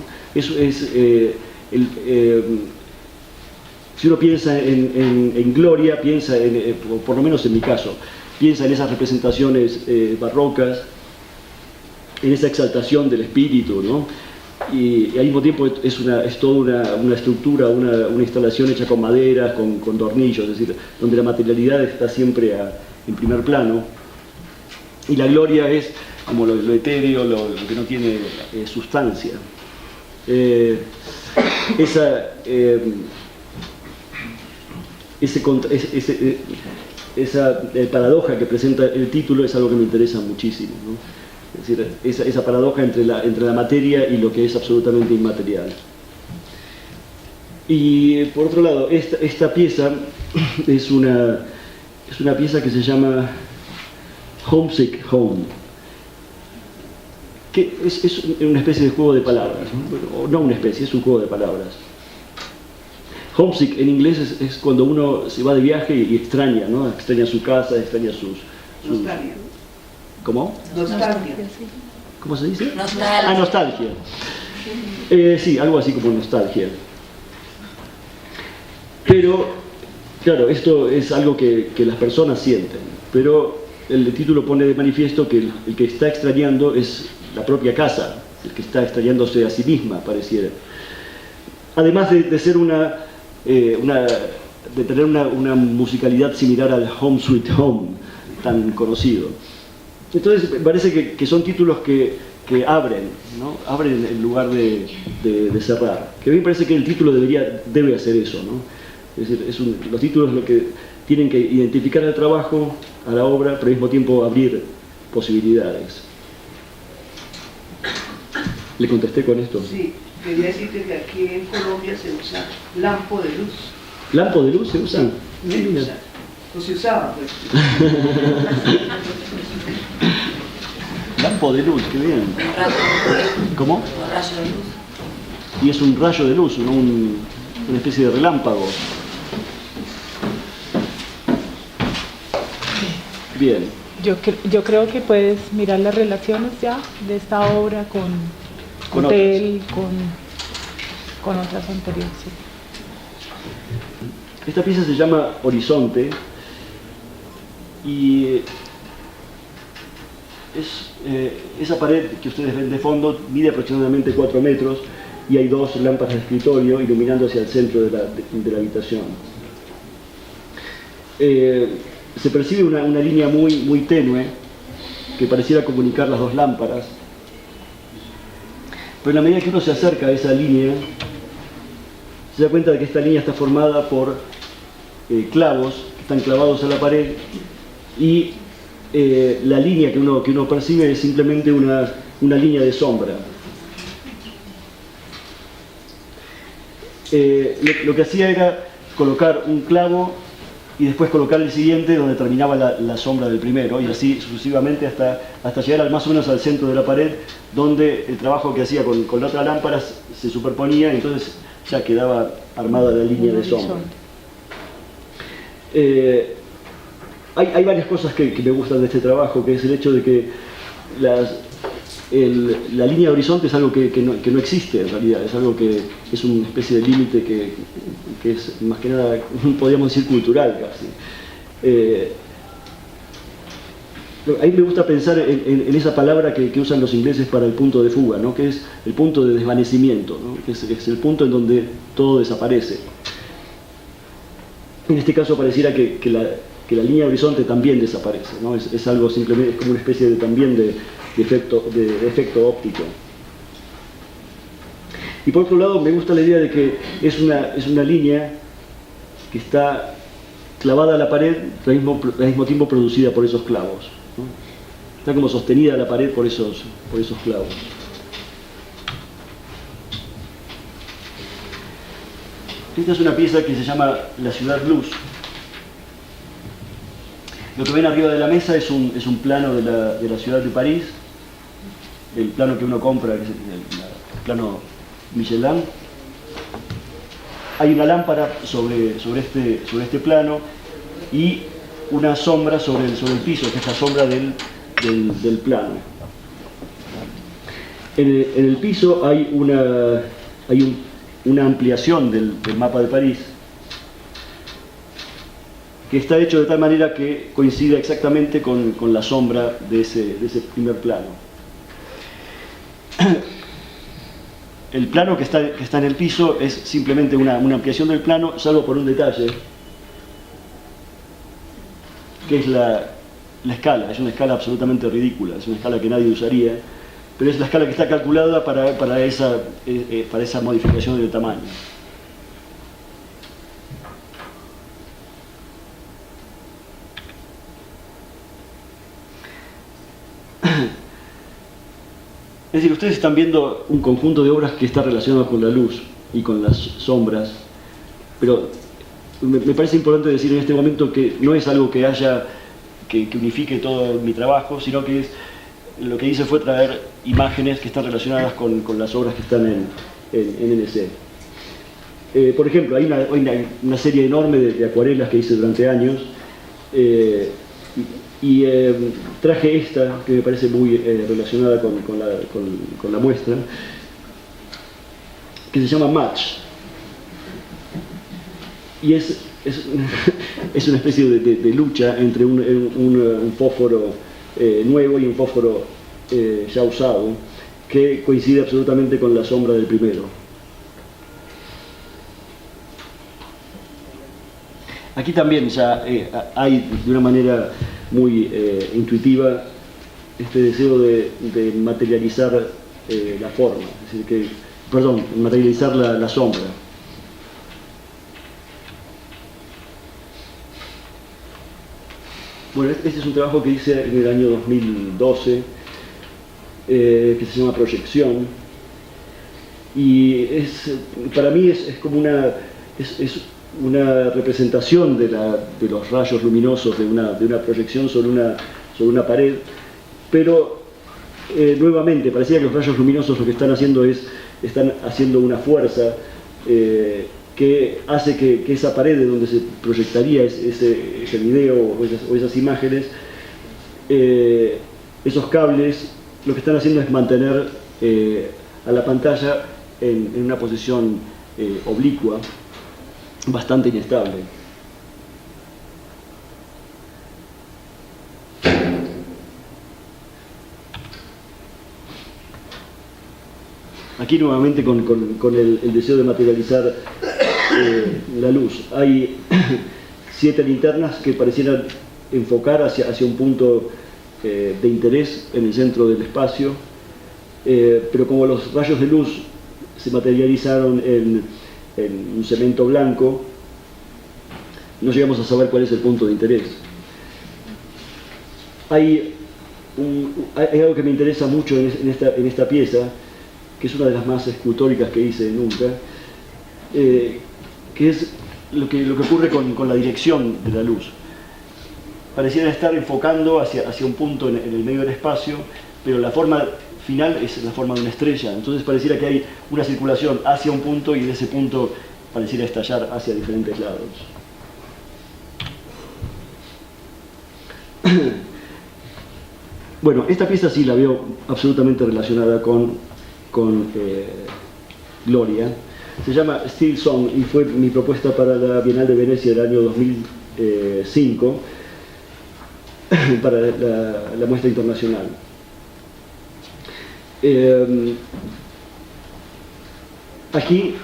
S2: Si uno piensa en Gloria, piensa por lo menos en mi caso, piensa en esas representaciones barrocas, en esa exaltación del espíritu, ¿no? Y al mismo tiempo es toda una estructura, una instalación hecha con maderas, con tornillos, es decir, donde la materialidad está siempre en primer plano. Y la gloria es como lo etéreo, lo que no tiene sustancia. Esa paradoja que presenta el título es algo que me interesa muchísimo, ¿no? Es decir, esa paradoja entre la materia y lo que es absolutamente inmaterial. Y por otro lado, esta pieza es una pieza que se llama Homesick Home, que es una especie de juego de palabras, ¿no? No una especie, es un juego de palabras. Homesick en inglés es cuando uno se va de viaje y extraña, ¿no? Extraña su casa, extraña sus...
S3: Nostalgia.
S2: ¿Cómo?
S3: Nostalgia.
S2: ¿Cómo se dice?
S4: Nostalgia.
S2: Ah, nostalgia. Sí, algo así como nostalgia. Pero, claro, esto es algo que las personas sienten, pero el título pone de manifiesto que el que está extrañando es la propia casa, el que está extrañándose a sí misma, pareciera. Además de ser de tener una musicalidad similar al Home Sweet Home, tan conocido. Entonces, me parece que son títulos que abren, ¿no? Abren en lugar de cerrar. Que a mí me parece que el título debe hacer eso, ¿no? Es decir, los títulos lo que tienen que identificar al trabajo, a la obra, pero al mismo tiempo abrir posibilidades. ¿Le contesté con esto?
S3: Sí, quería decirte que aquí en Colombia se usa lampo de luz.
S2: ¿Lampo de luz se usa?
S3: Se usa. O se usaba, pues.
S2: Lampo de luz, qué bien.
S4: Un rayo,
S2: ¿Cómo?
S4: un rayo de luz.
S2: Y es un rayo de luz, ¿no? Una especie de relámpago. Bien.
S1: Yo creo que puedes mirar las relaciones ya de esta obra con Hotel, con otras anteriores. Sí.
S2: Esta pieza se llama Horizonte y esa pared que ustedes ven de fondo mide aproximadamente 4 metros y hay 2 lámparas de escritorio iluminando hacia el centro de la habitación. Se percibe una línea muy tenue que pareciera comunicar las 2 lámparas, pero en la medida que uno se acerca a esa línea se da cuenta de que esta línea está formada por clavos que están clavados a la pared y la línea que uno percibe es simplemente una línea de sombra. Lo que hacía era colocar un clavo y después colocar el siguiente donde terminaba la sombra del primero y así sucesivamente hasta llegar más o menos al centro de la pared, donde el trabajo que hacía con la otra lámpara se superponía y entonces ya quedaba armada la línea de sombra. Hay varias cosas que me gustan de este trabajo, que es el hecho de que la línea de horizonte es algo que no existe en realidad, es algo que es una especie de límite que es más que nada, podríamos decir, cultural casi. A mí me gusta pensar en esa palabra que usan los ingleses para el punto de fuga, ¿no? Que es el punto de desvanecimiento, ¿no? Que es el punto en donde todo desaparece. En este caso pareciera que la línea de horizonte también desaparece, ¿no? Es algo simplemente, es como una especie de efecto óptico. Y por otro lado me gusta la idea de que es una línea que está clavada a la pared, al mismo tiempo producida por esos clavos, ¿no? Está como sostenida la pared por esos clavos. Esta es una pieza que se llama La Ciudad Luz. Lo que ven arriba de la mesa es un plano de la ciudad de París, el plano que uno compra, que es el plano Michelin. Hay una lámpara sobre este plano y una sombra sobre el piso, que es la sombra del plano. En el piso hay una ampliación del mapa de París, que está hecho de tal manera que coincida exactamente con la sombra de ese primer plano. El plano que está en el piso es simplemente una ampliación del plano, salvo por un detalle, que es la escala. Es una escala absolutamente ridícula, es una escala que nadie usaría, pero es la escala que está calculada para esa modificación del tamaño. Es decir, ustedes están viendo un conjunto de obras que está relacionado con la luz y con las sombras, pero me parece importante decir en este momento que no es algo que unifique todo mi trabajo, sino que lo que hice fue traer imágenes que están relacionadas con las obras que están en NC. Por ejemplo, hay una serie enorme de acuarelas que hice durante años, Y traje esta, que me parece muy relacionada con la muestra, que se llama Match. Y es una especie de lucha entre un fósforo nuevo y un fósforo ya usado, que coincide absolutamente con la sombra del primero. Aquí también ya hay de una manera muy intuitiva este deseo de materializar la forma, es decir, materializar la sombra. Bueno, este es un trabajo que hice en el año 2012, que se llama Proyección, y para mí es como una representación de los rayos luminosos de una proyección sobre una pared, pero nuevamente parecía que los rayos luminosos lo que están haciendo una fuerza que hace que esa pared de donde se proyectaría ese video o esas imágenes, esos cables, lo que están haciendo es mantener a la pantalla en una posición oblicua, bastante inestable. Aquí nuevamente con el deseo de materializar la luz. Hay 7 linternas que parecieran enfocar hacia un punto de interés en el centro del espacio, pero como los rayos de luz se materializaron en un cemento blanco, no llegamos a saber cuál es el punto de interés. Hay algo que me interesa mucho en esta pieza, que es una de las más escultóricas que hice nunca, que es lo que ocurre con la dirección de la luz. Pareciera estar enfocando hacia un punto en el medio del espacio, pero la forma final es la forma de una estrella. Entonces pareciera que hay una circulación hacia un punto y de ese punto pareciera estallar hacia diferentes lados. Bueno, esta pieza sí la veo absolutamente relacionada con Gloria. Se llama Still Song y fue mi propuesta para la Bienal de Venecia del año 2005 para la muestra internacional. Aquí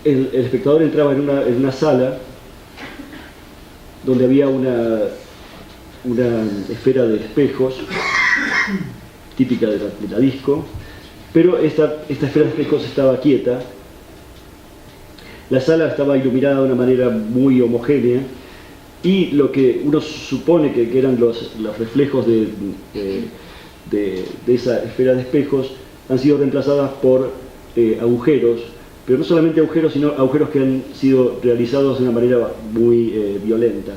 S2: el espectador entraba en una sala donde había una esfera de espejos típica de la disco, pero esta esfera de espejos estaba quieta. La sala estaba iluminada de una manera muy homogénea y lo que uno supone que eran los reflejos de esa esfera de espejos han sido reemplazadas por agujeros, pero no solamente agujeros, sino agujeros que han sido realizados de una manera muy violenta.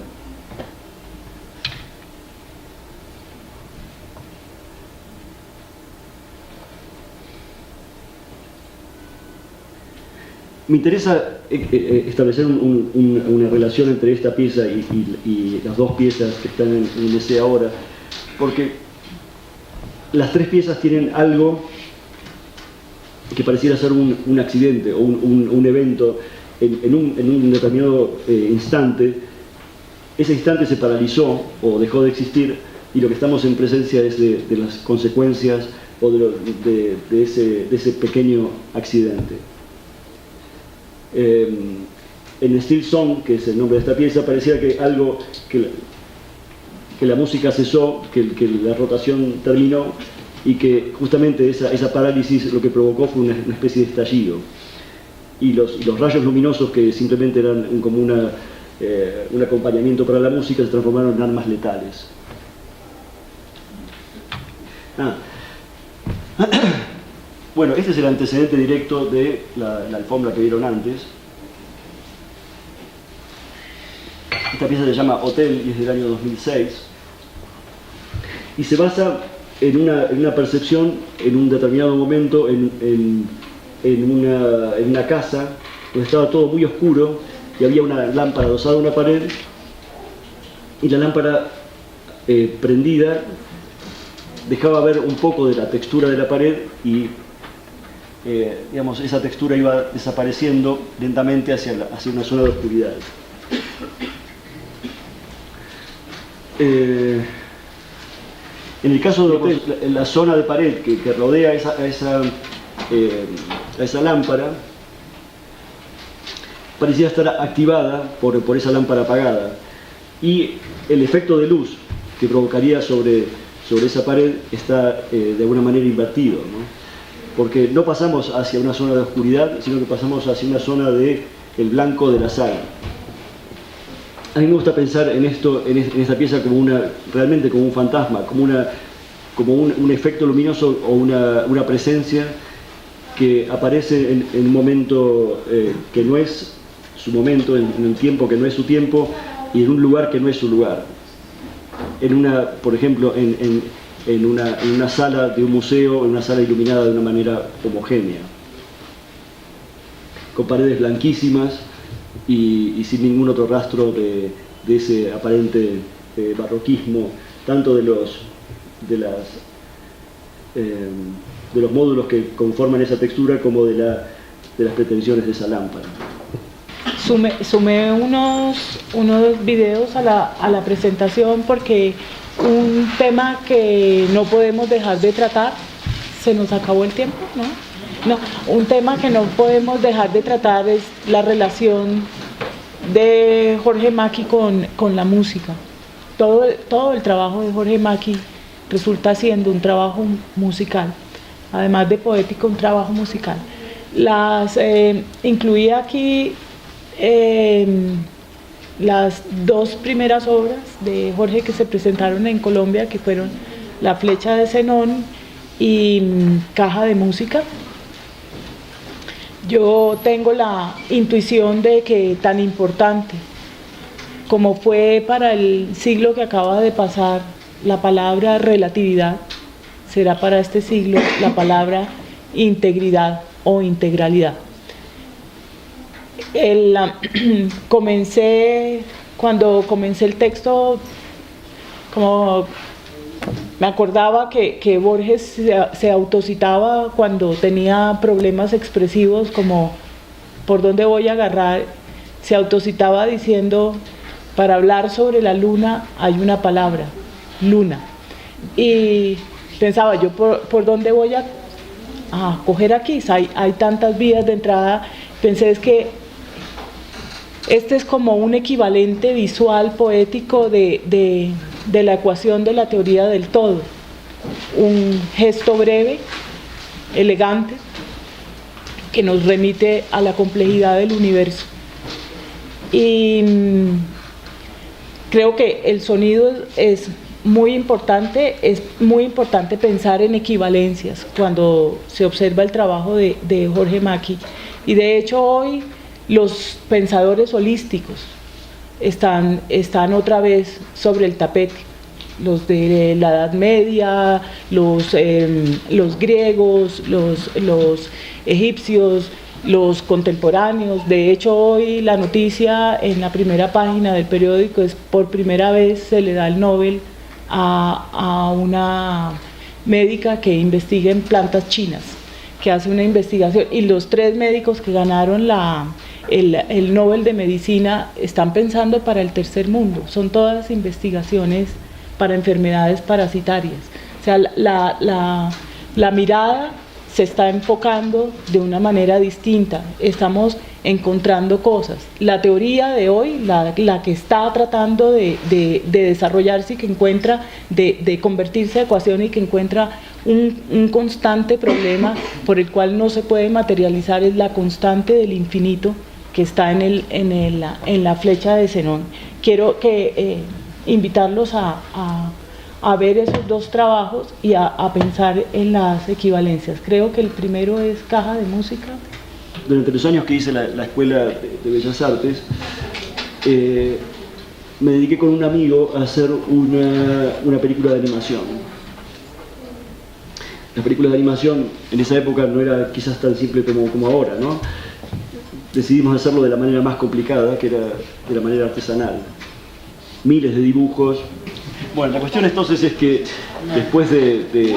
S2: Me interesa establecer una relación entre esta pieza y las dos piezas que están en ese ahora, porque las 3 piezas tienen algo que pareciera ser un accidente o un evento en un determinado instante. Ese instante se paralizó o dejó de existir y lo que estamos en presencia es de las consecuencias o de ese pequeño accidente. En Still Song, que es el nombre de esta pieza, parecía que algo que la música cesó, que la rotación terminó y que justamente esa parálisis lo que provocó fue una especie de estallido. Y los rayos luminosos que simplemente eran como un acompañamiento para la música se transformaron en armas letales. Bueno, este es el antecedente directo de la alfombra que vieron antes. Esta pieza se llama Hotel y es del año 2006. Y se basa en una percepción en un determinado momento en una casa donde estaba todo muy oscuro y había una lámpara adosada a una pared y la lámpara prendida, dejaba ver un poco de la textura de la pared y digamos, esa textura iba desapareciendo lentamente hacia una zona de oscuridad. En el caso del hotel, la zona de pared que rodea a esa lámpara parecía estar activada por esa lámpara apagada, y el efecto de luz que provocaría sobre esa pared está de alguna manera invertido, ¿no? Porque no pasamos hacia una zona de oscuridad, sino que pasamos hacia una zona del blanco de la sala. A mí me gusta pensar en esta pieza como realmente como un fantasma, como un efecto luminoso o una presencia que aparece en un momento que no es su momento, en un tiempo que no es su tiempo, y en un lugar que no es su lugar. Por ejemplo, en una sala de un museo, en una sala iluminada de una manera homogénea, con paredes blanquísimas y sin ningún otro rastro de ese aparente barroquismo, tanto de los módulos que conforman esa textura como de las pretensiones de esa lámpara.
S1: Sumé unos videos a la presentación porque un tema que no podemos dejar de tratar, se nos acabó el tiempo, ¿no? Un tema que no podemos dejar de tratar es la relación de Jorge Macchi con la música. Todo el trabajo de Jorge Macchi resulta siendo un trabajo musical, además de poético, un trabajo musical. Incluí aquí las dos primeras obras de Jorge que se presentaron en Colombia, que fueron La Flecha de Zenón y Caja de Música. Yo tengo la intuición de que tan importante como fue para el siglo que acaba de pasar la palabra relatividad, será para este siglo la palabra integridad o integralidad. Cuando comencé el texto, como me acordaba que Borges se autocitaba cuando tenía problemas expresivos, como ¿por dónde voy a agarrar? Se autocitaba diciendo, para hablar sobre la luna hay una palabra, luna. Y pensaba yo, ¿por dónde voy a coger aquí? Hay tantas vías de entrada. Pensé, es que este es como un equivalente visual poético de la ecuación de la teoría del todo. Un gesto breve, elegante, que nos remite a la complejidad del universo. Y creo que el sonido es muy importante pensar en equivalencias cuando se observa el trabajo de Jorge Macchi. Y de hecho hoy los pensadores holísticos están otra vez sobre el tapete. Los de la Edad Media, los griegos, los egipcios, los contemporáneos. De hecho hoy la noticia en la primera página del periódico es: por primera vez se le da el Nobel a una médica que investiga en plantas chinas, que hace una investigación, y los 3 médicos que ganaron el Nobel de Medicina están pensando para el tercer mundo. Son todas investigaciones para enfermedades parasitarias. O sea, la mirada se está enfocando de una manera distinta, estamos encontrando cosas. La teoría de hoy, la que está tratando de desarrollarse y que encuentra, de convertirse en ecuación, y que encuentra un constante problema por el cual no se puede materializar, es la constante del infinito que está en la flecha de Zenón. Quiero invitarlos a ver esos dos trabajos y a pensar en las equivalencias. Creo que el primero es Caja de Música.
S2: Durante los años que hice la Escuela de Bellas Artes, me dediqué con un amigo a hacer una película de animación. Las películas de animación en esa época no era quizás tan simple como ahora, ¿no? Decidimos hacerlo de la manera más complicada, que era de la manera artesanal. Miles de dibujos, Bueno, la cuestión entonces es que después de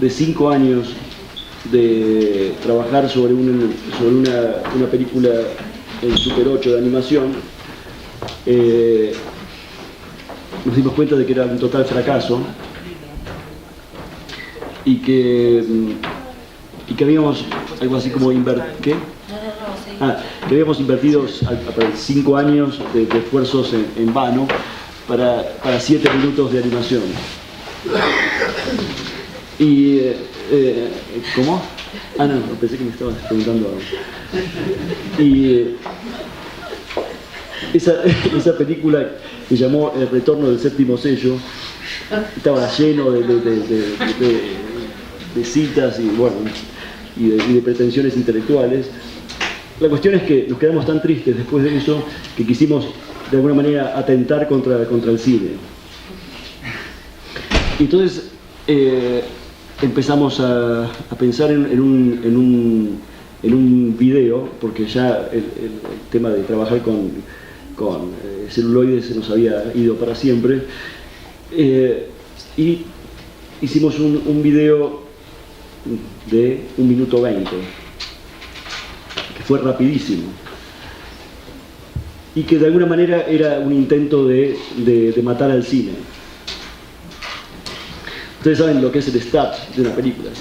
S2: 5 años de trabajar sobre una película en Super 8 de animación, nos dimos cuenta de que era un total fracaso y que habíamos algo así como que habíamos invertido 5 años de esfuerzos en vano para 7 minutos de animación. Y ¿cómo? No, pensé que me estabas preguntando algo. Y esa película que llamó El retorno del séptimo sello estaba lleno de citas y bueno y de pretensiones intelectuales. La cuestión es que nos quedamos tan tristes después de eso que quisimos de alguna manera atentar contra el cine. Y entonces empezamos a pensar en un video, porque ya el tema de trabajar con celuloides se nos había ido para siempre, y hicimos un video de 1 minuto 20, que fue rapidísimo, y que de alguna manera era un intento de matar al cine. Ustedes saben lo que es el stat de una película,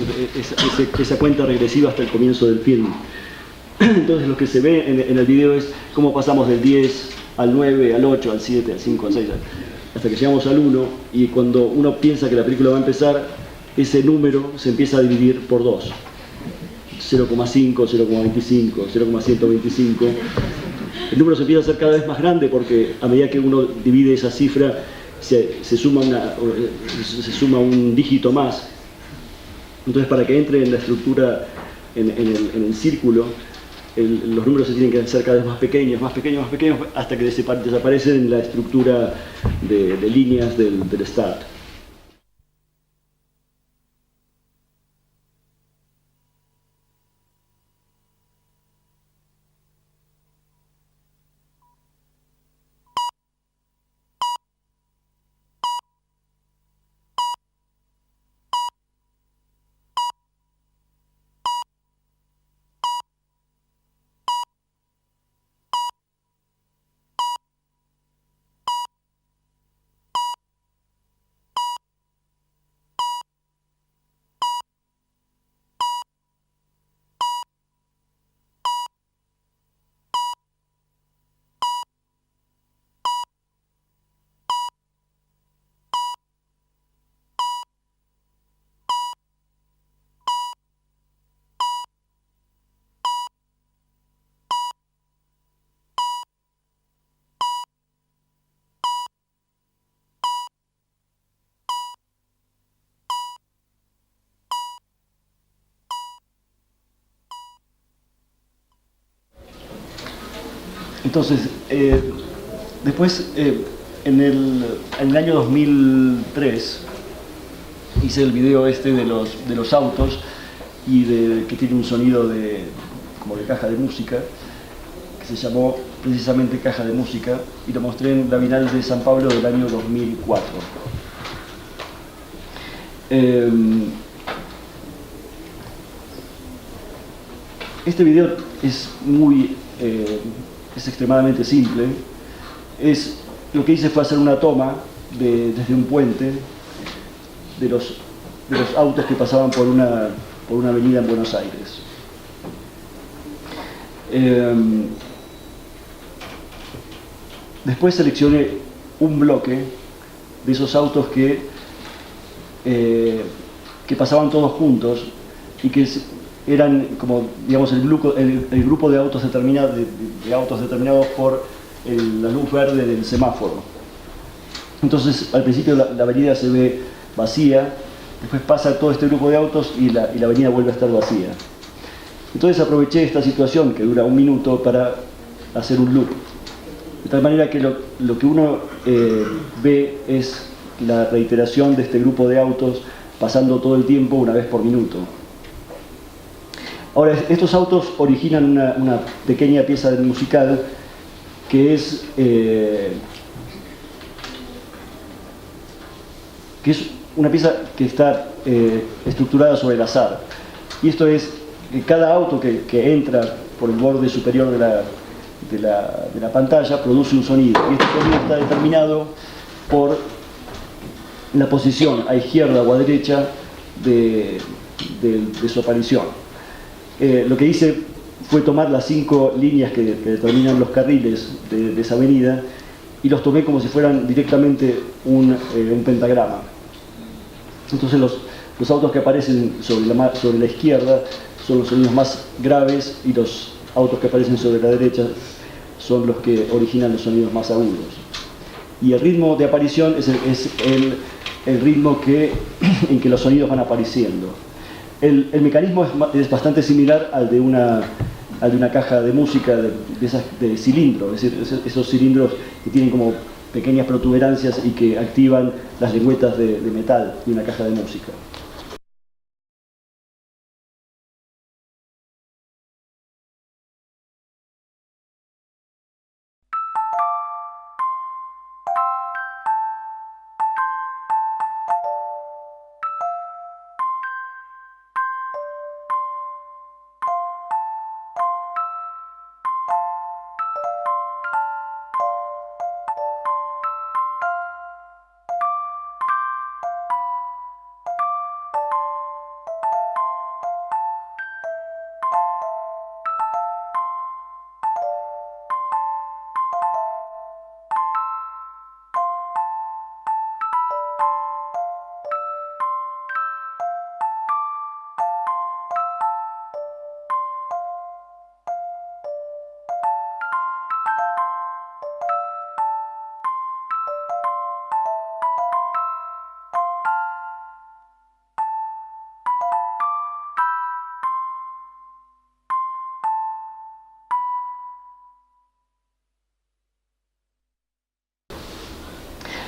S2: esa cuenta regresiva hasta el comienzo del film. Entonces lo que se ve en el video es cómo pasamos del 10 al 9, al 8, al 7, al 5, al 6, hasta que llegamos al 1, y cuando uno piensa que la película va a empezar, ese número se empieza a dividir por 2. 0,5, 0,25, 0,125. El número se empieza a hacer cada vez más grande porque a medida que uno divide esa cifra, se suma un dígito más. Entonces, para que entre en la estructura, en el círculo, los números se tienen que hacer cada vez más pequeños, hasta que desaparecen en la estructura de líneas del start. Entonces, después, en el año 2003, hice el video este de los autos y que tiene un sonido como de caja de música, que se llamó precisamente Caja de Música, y lo mostré en la Bienal de San Pablo del año 2004. Este video es extremadamente simple. Lo que hice fue hacer una toma desde un puente de los autos que pasaban por una avenida en Buenos Aires. Después seleccioné un bloque de esos autos que pasaban todos juntos y que eran como, digamos, el grupo de autos determinados por la luz verde del semáforo. Entonces, al principio la avenida se ve vacía, después pasa todo este grupo de autos y la avenida vuelve a estar vacía. Entonces aproveché esta situación que dura 1 minuto para hacer un loop. De tal manera que lo que uno ve es la reiteración de este grupo de autos pasando todo el tiempo, una vez por minuto. Ahora, estos autos originan una pequeña pieza musical que es una pieza que está estructurada sobre el azar. Y esto es que cada auto que entra por el borde superior de la pantalla produce un sonido. Y este sonido está determinado por la posición a izquierda o a derecha de su aparición. Lo que hice fue tomar las 5 líneas que determinan los carriles de esa avenida y los tomé como si fueran directamente un pentagrama. Entonces los autos que aparecen sobre la izquierda son los sonidos más graves y los autos que aparecen sobre la derecha son los que originan los sonidos más agudos. Y el ritmo de aparición es el ritmo en que los sonidos van apareciendo. El mecanismo es bastante similar al de una caja de música de cilindro, es decir, esos cilindros que tienen como pequeñas protuberancias y que activan las lengüetas de metal de una caja de música.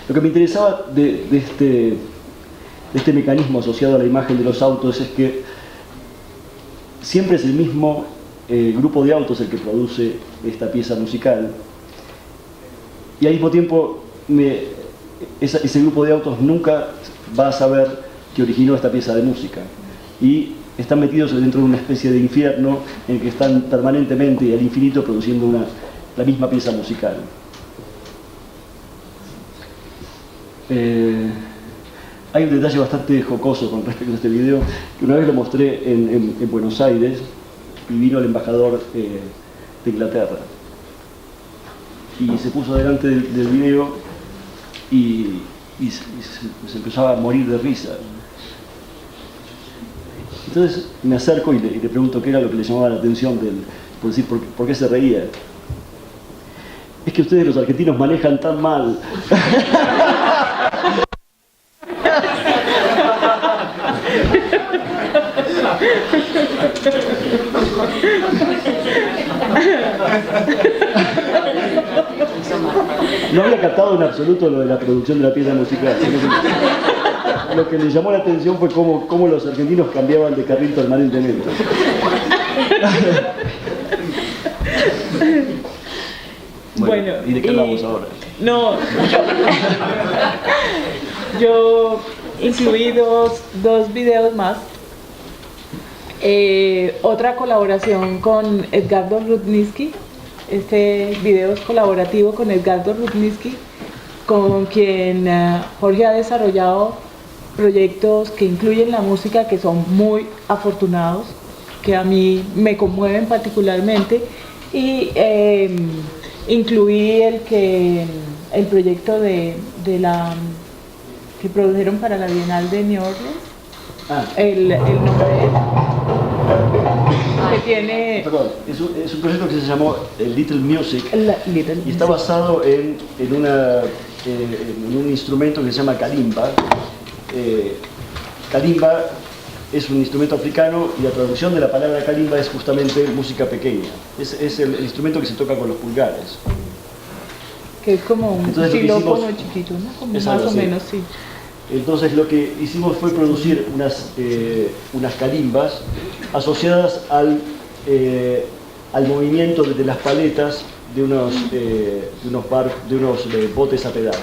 S2: Lo que me interesaba de este mecanismo asociado a la imagen de los autos es que siempre es el mismo grupo de autos el que produce esta pieza musical y al mismo tiempo ese grupo de autos nunca va a saber que originó esta pieza de música y están metidos dentro de una especie de infierno en el que están permanentemente y al infinito produciendo la misma pieza musical. Hay un detalle bastante jocoso con respecto a este video, que una vez lo mostré en Buenos Aires y vino el embajador de Inglaterra y se puso delante del video y se empezaba a morir de risa. Entonces me acerco y le pregunto qué era lo que le llamaba la atención por decir por qué se reía. Es que ustedes los argentinos manejan tan mal. No había captado en absoluto lo de la producción de la pieza musical. Lo que le llamó la atención fue cómo los argentinos cambiaban de carril permanentemente.
S1: Bueno,
S2: ¿y de qué hablamos ahora?
S1: No, yo incluí dos videos más. Otra colaboración con Edgardo Rudnitsky. Este video es colaborativo con Edgardo Rudnitsky, con quien Jorge ha desarrollado proyectos que incluyen la música que son muy afortunados, que a mí me conmueven particularmente, y incluí el proyecto que produjeron para la Bienal de New Orleans. El nombre que tiene...
S2: Perdón, es un proyecto que se llamó Little Music y está basado en un instrumento que se llama kalimba. Kalimba es un instrumento africano y la traducción de la palabra kalimba es justamente música pequeña. Es el instrumento que se toca con los pulgares.
S1: Que es como un xilófono chiquito, ¿no? Como más o menos, sí.
S2: Entonces lo que hicimos fue producir unas calimbas asociadas al movimiento de las paletas de unos botes a pedal.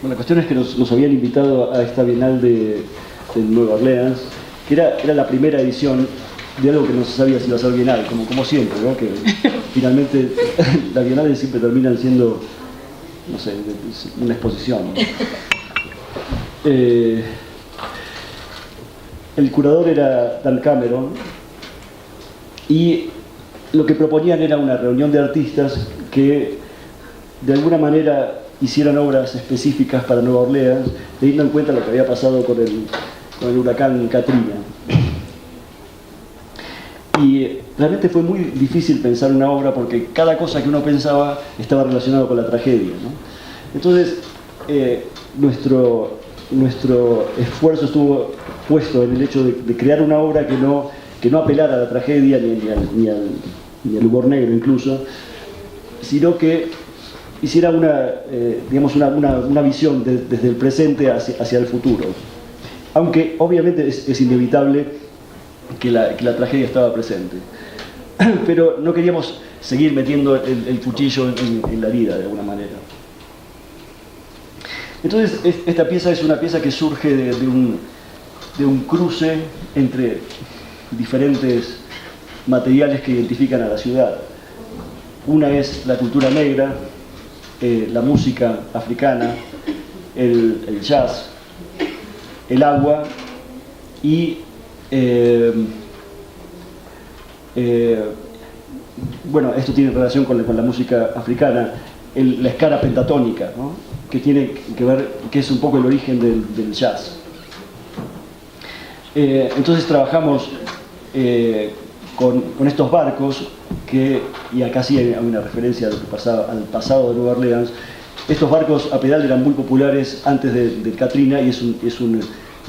S2: Bueno, la cuestión es que nos habían invitado a esta Bienal de Nueva Orleans, que era la primera edición de algo que no se sabía si iba a ser Bienal, como siempre, ¿no? Que finalmente las Bienales siempre terminan siendo, no sé, una exposición. El curador era Dan Cameron y lo que proponían era una reunión de artistas que de alguna manera hicieran obras específicas para Nueva Orleans, teniendo en cuenta lo que había pasado con el huracán Katrina. Y realmente fue muy difícil pensar una obra porque cada cosa que uno pensaba estaba relacionada con la tragedia, ¿no? Entonces, nuestro esfuerzo estuvo puesto en el hecho de crear una obra que no apelara a la tragedia ni al humor negro incluso, sino que hiciera una visión desde el presente hacia el futuro. Aunque obviamente es inevitable que la tragedia estaba presente. Pero no queríamos seguir metiendo el cuchillo en la herida de alguna manera. Entonces esta pieza es una pieza que surge de un cruce entre diferentes materiales que identifican a la ciudad. Una es la cultura negra, la música africana, el jazz, el agua y bueno, esto tiene relación con la música africana, la escala pentatónica, ¿no? Que tiene que ver, que es un poco el origen del jazz. Entonces trabajamos con estos barcos y acá sí hay una referencia a lo que pasaba al pasado de Nueva Orleans. Estos barcos a pedal eran muy populares antes del Katrina y es un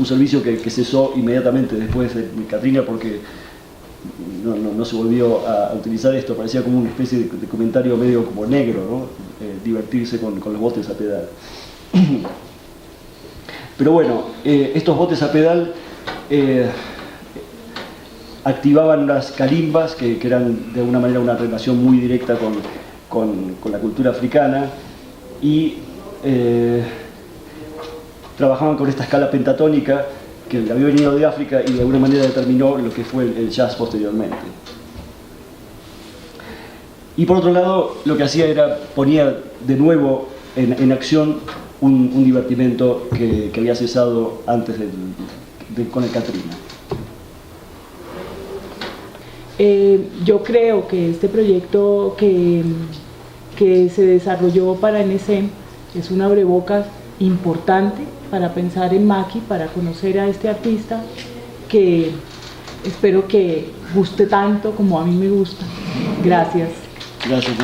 S2: servicio que cesó inmediatamente después de Katrina porque no se volvió a utilizar esto. Parecía como una especie de comentario medio como negro, ¿no? Divertirse con los botes a pedal. Pero bueno, estos botes a pedal activaban unas calimbas que eran de alguna manera una relación muy directa con la cultura africana y trabajaban con esta escala pentatónica que había venido de África y de alguna manera determinó lo que fue el jazz posteriormente. Y por otro lado, lo que hacía era ponía de nuevo en acción un divertimento que había cesado antes con el Katrina.
S1: Yo creo que este proyecto que se desarrolló para NSM es un abrebocas importante para pensar en Maki, para conocer a este artista que espero que guste tanto como a mí me gusta. Gracias.
S2: Gracias.